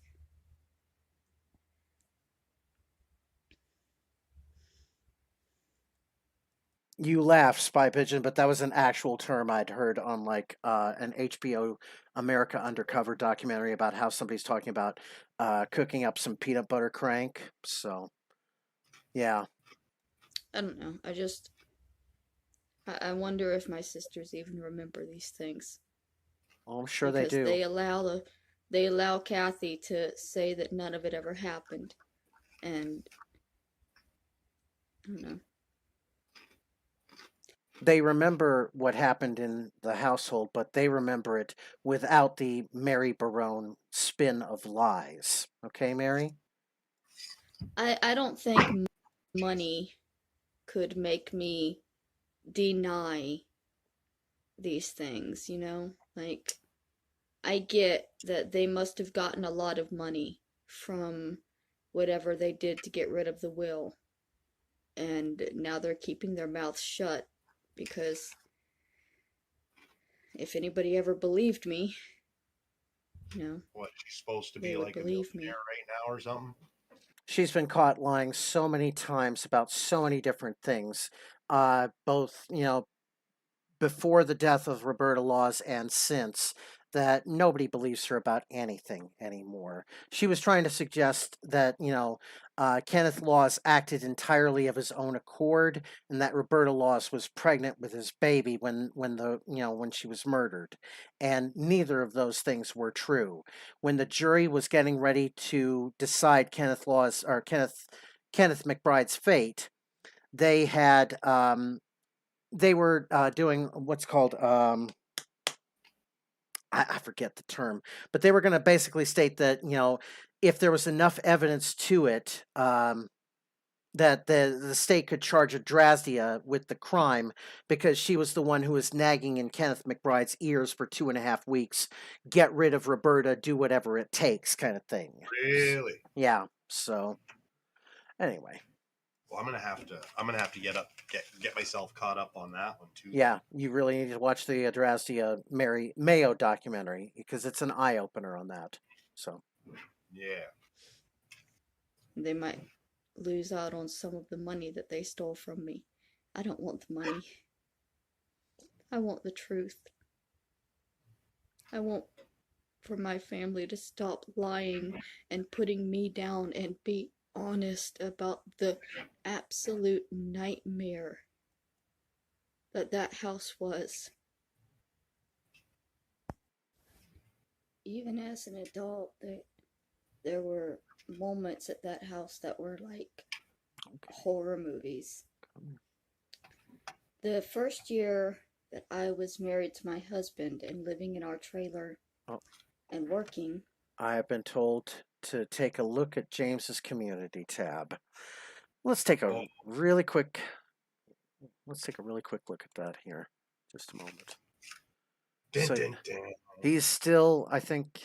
You laugh, Spy Pigeon, but that was an actual term I'd heard on like an HBO America Undercover documentary about how somebody's talking about cooking up some peanut butter crank. So, yeah. I don't know. I wonder if my sisters even remember these things. Oh, I'm sure they do. They allow Kathy to say that none of it ever happened, and I don't know. They remember what happened in the household, but they remember it without the Mary Barone spin of lies. Okay, Mary? I don't think money could make me deny these things, you know? Like, I get that they must have gotten a lot of money from whatever they did to get rid of the will, and now they're keeping their mouths shut because if anybody ever believed me, you know, What, she's supposed to they be would like a believe millionaire me. right now or something? She's been caught lying so many times about so many different things, both, before the death of Roberta Laws and since, that nobody believes her about anything anymore. She was trying to suggest that, Kenneth Laws acted entirely of his own accord, and that Roberta Laws was pregnant with his baby when she was murdered. And neither of those things were true. When the jury was getting ready to decide Kenneth McBride's fate, they had they were doing what's called I forget the term, but they were going to basically state that if there was enough evidence to it, that the state could charge Adrasdea with the crime because she was the one who was nagging in Kenneth McBride's ears for 2.5 weeks. Get rid of Roberta, do whatever it takes, kind of thing. Really? Yeah. So anyway. Well, I'm gonna have to get myself caught up on that one too. Yeah, you really need to watch the Adrasdea Mary Mayo documentary because it's an eye opener on that. So Yeah. They might lose out on some of the money that they stole from me. I don't want the money. I want the truth. I want for my family to stop lying and putting me down and be honest about the absolute nightmare that house was. Even as an adult, there were moments at that house that were like horror movies. The first year that I was married to my husband and living in our trailer oh, and working, I have been told to take a look at James's community tab. Let's take Oh, a really quick look at that here. Just a moment. dun, So dun, dun. he's still, I think,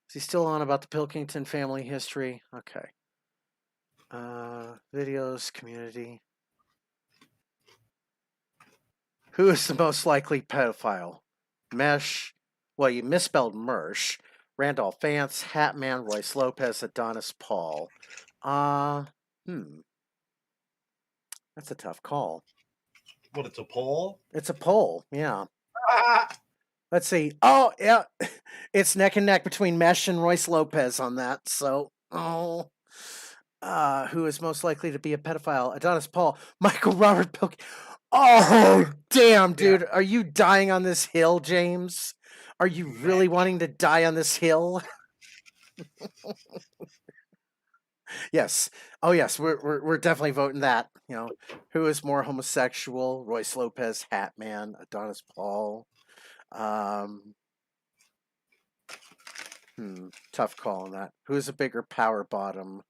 is he still on about the Pilkington family history? Okay. Videos, community. Who is the most likely pedophile? Mesh. Well, you misspelled Mersh. Randolph Vance, Hatman, Royce Lopez, Adonis Paul. That's a tough call. What, it's a poll? It's a poll, yeah. Ah! Let's see. Oh, yeah. It's neck and neck between Mesh and Royce Lopez on that. So, who is most likely to be a pedophile? Adonis Paul, Michael Robert Pilkey. Oh, damn, dude. Yeah. Are you dying on this hill, James? Are you really wanting to die on this hill? Yes. Oh, yes. We're definitely voting that. Who is more homosexual? Royce Lopez, Hatman, Adonis Paul. Tough call on that. Who's a bigger power bottom?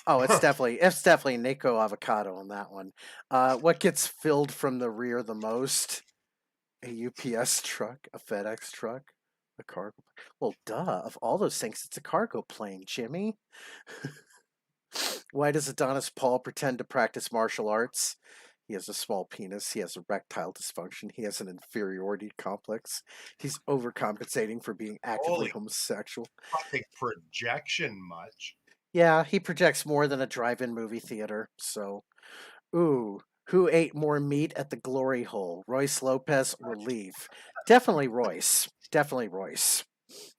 Oh, it's definitely Nico Avocado on that one. What gets filled from the rear the most? A UPS truck, a FedEx truck, a cargo. Well, duh. Of all those things, it's a cargo plane, Jimmy. Why does Adonis Paul pretend to practice martial arts? He has a small penis. He has erectile dysfunction. He has an inferiority complex. He's overcompensating for being actively Holy homosexual. fucking projection much. Yeah, he projects more than a drive-in movie theater. So, who ate more meat at the glory hole? Royce Lopez or Leaf? Definitely Royce. Definitely Royce.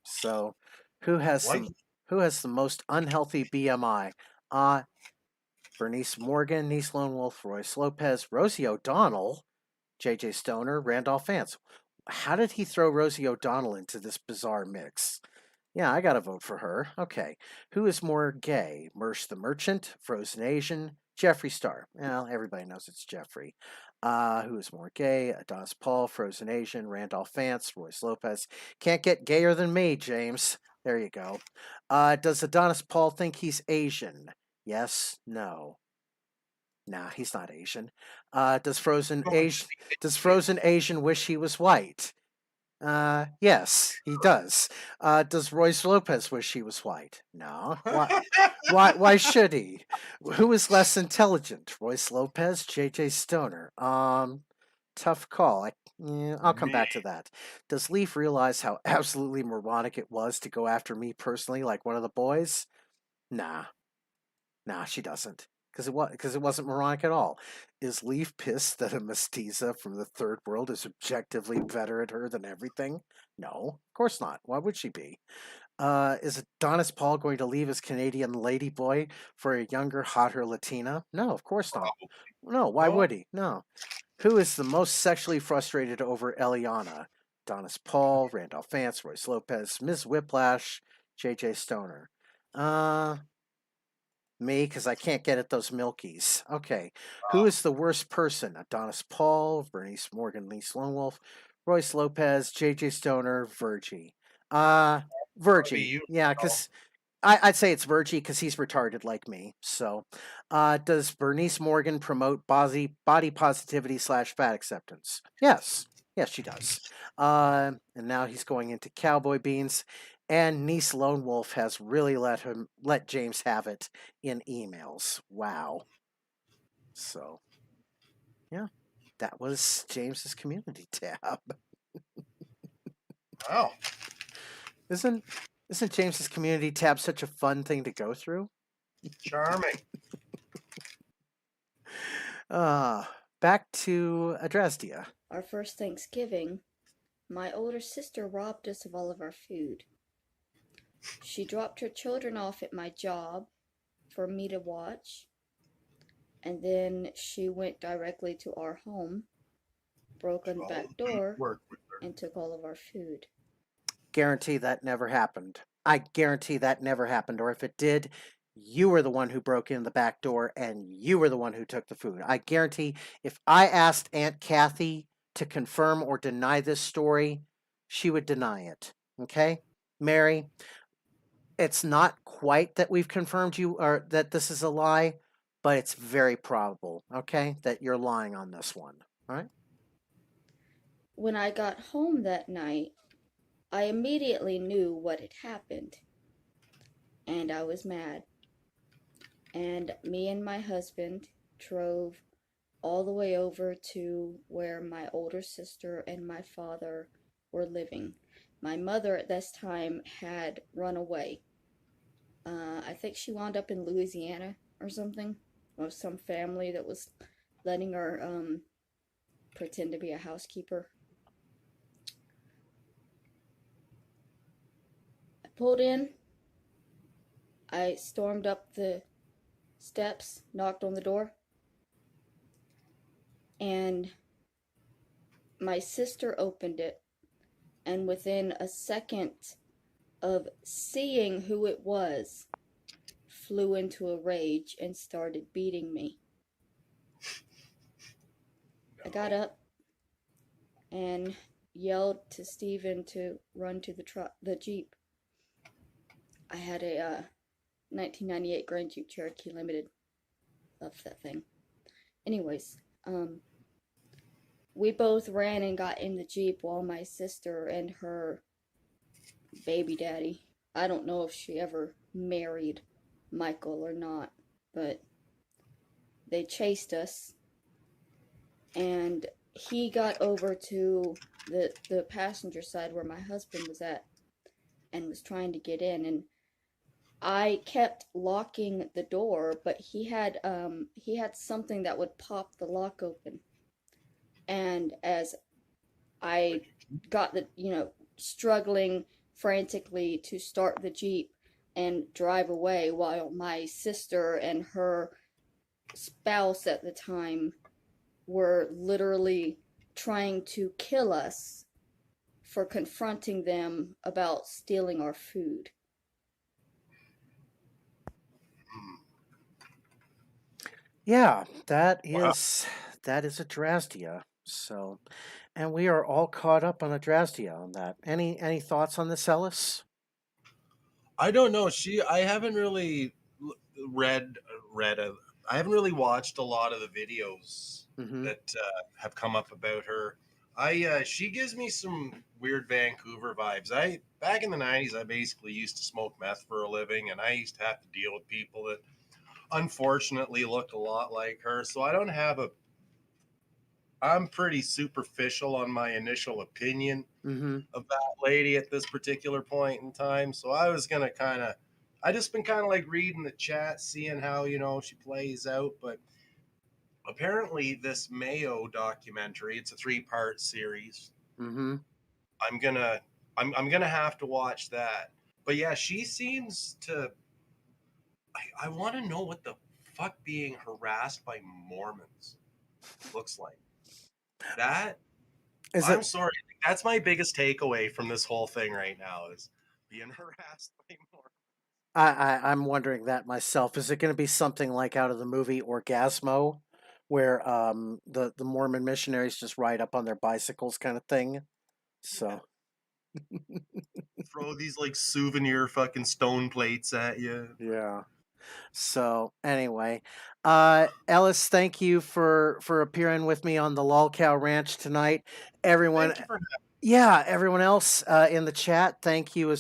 So, who has Like, who has the most unhealthy BMI? Bernice Morgan, Niece Lone Wolf, Royce Lopez, Rosie O'Donnell, J.J. Stoner, Randolph Vance. How did he throw Rosie O'Donnell into this bizarre mix? Yeah, I gotta vote for her. Okay. Who is more gay? Mersh the Merchant, Frozen Asian, Jeffree Star. Well, everybody knows it's Jeffrey. Who is more gay? Adonis Paul, Frozen Asian, Randolph Vance, Royce Lopez. Can't get gayer than me, James. There you go. Does Adonis Paul think he's Asian? Yes, no. Nah, he's not Asian. Does Frozen Asian wish he was white? Yes, he does. Does Royce Lopez wish he was white? No. Why? Why should he? Who is less intelligent, Royce Lopez, J.J. Stoner? Tough call. I'll come back to that. Does Leaf realize how absolutely moronic it was to go after me personally, like one of the boys? Nah, she doesn't. Because it wasn't moronic at all. Is Leaf pissed that a mestiza from the third world is objectively better at her than everything? No, of course not. Why would she be? Is Adonis Paul going to leave his Canadian ladyboy for a younger, hotter Latina? No, of course not. No, why No. would he? No. Who is the most sexually frustrated over Eliana? Adonis Paul, Randolph Vance, Royce Lopez, Ms. Whiplash, J.J. Stoner. Me, because I can't get at those milkies. Okay. Who is the worst person? Adonis Paul, Bernice Morgan, Lise Lone Wolf, Royce Lopez, J.J. Stoner, Virgie. Virgie. you. Yeah, because I'd say it's Virgie because he's retarded like me. So, does Bernice Morgan promote body positivity / fat acceptance? Yes. Yes, she does. And now he's going into cowboy beans. And Niece Lone Wolf has really let James have it in emails. Wow. So, yeah, that was James's community tab. Wow. Isn't James's community tab such a fun thing to go through? Charming. Back to Adrasdea. Our first Thanksgiving, my older sister robbed us of all of our food. She dropped her children off at my job for me to watch, and then she went directly to our home, broke on the back door, Work with her. and took all of our food. Guarantee that never happened. I guarantee that never happened. Or if it did, you were the one who broke in the back door and you were the one who took the food. I guarantee if I asked Aunt Kathy to confirm or deny this story, she would deny it. Okay? Mary, it's not quite that we've confirmed you or that this is a lie, but it's very probable, okay, that you're lying on this one. All right? When I got home that night, I immediately knew what had happened, and I was mad. And me and my husband drove all the way over to where my older sister and my father were living. My mother at this time had run away. I think she wound up in Louisiana or something, or some family that was letting her pretend to be a housekeeper. I pulled in. I stormed up the steps, knocked on the door, and my sister opened it, and within a second of seeing who it was, flew into a rage and started beating me. I got up and yelled to Steven to run to the Jeep. I had a 1998 Grand Jeep Cherokee Limited. Loved that thing. Anyways, we both ran and got in the Jeep while my sister and her baby daddy, I don't know if she ever married Michael or not, but they chased us, and he got over to the passenger side where my husband was at and was trying to get in, and I kept locking the door, but he had something that would pop the lock open. And as I got struggling frantically to start the Jeep and drive away while my sister and her spouse at the time were literally trying to kill us for confronting them about stealing our food. Yeah, that is that is Adrasdea. So, and we are all caught up on Adrasdea on that. Any thoughts on this, Ellis? I don't know. I haven't really l- read read a. I haven't really watched a lot of the videos Mm-hmm. that have come up about her. She gives me some weird Vancouver vibes. I back in the '90s, I basically used to smoke meth for a living, and I used to have to deal with people that unfortunately looked a lot like her. So I don't have a. I'm pretty superficial on my initial opinion Mm-hmm. of that lady at this particular point in time. So I was gonna I just been kind of like reading the chat, seeing how she plays out. But apparently, this Mayo documentary, it's a 3-part series. Mm-hmm. I'm gonna I'm gonna have to watch that. But yeah, she seems to. I want to know what the fuck being harassed by Mormons looks like. That Is it? I'm sorry. That's my biggest takeaway from this whole thing right now is being harassed by Mormons. I'm wondering that myself. Is it going to be something like out of the movie Orgasmo, where the Mormon missionaries just ride up on their bicycles, kind of thing? So Throw these like souvenir fucking stone plates at you. yeah. So anyway, Ellis, thank you for appearing with me on the LolCow Ranch tonight. Everyone, Thank you for yeah, everyone else in the chat, thank you as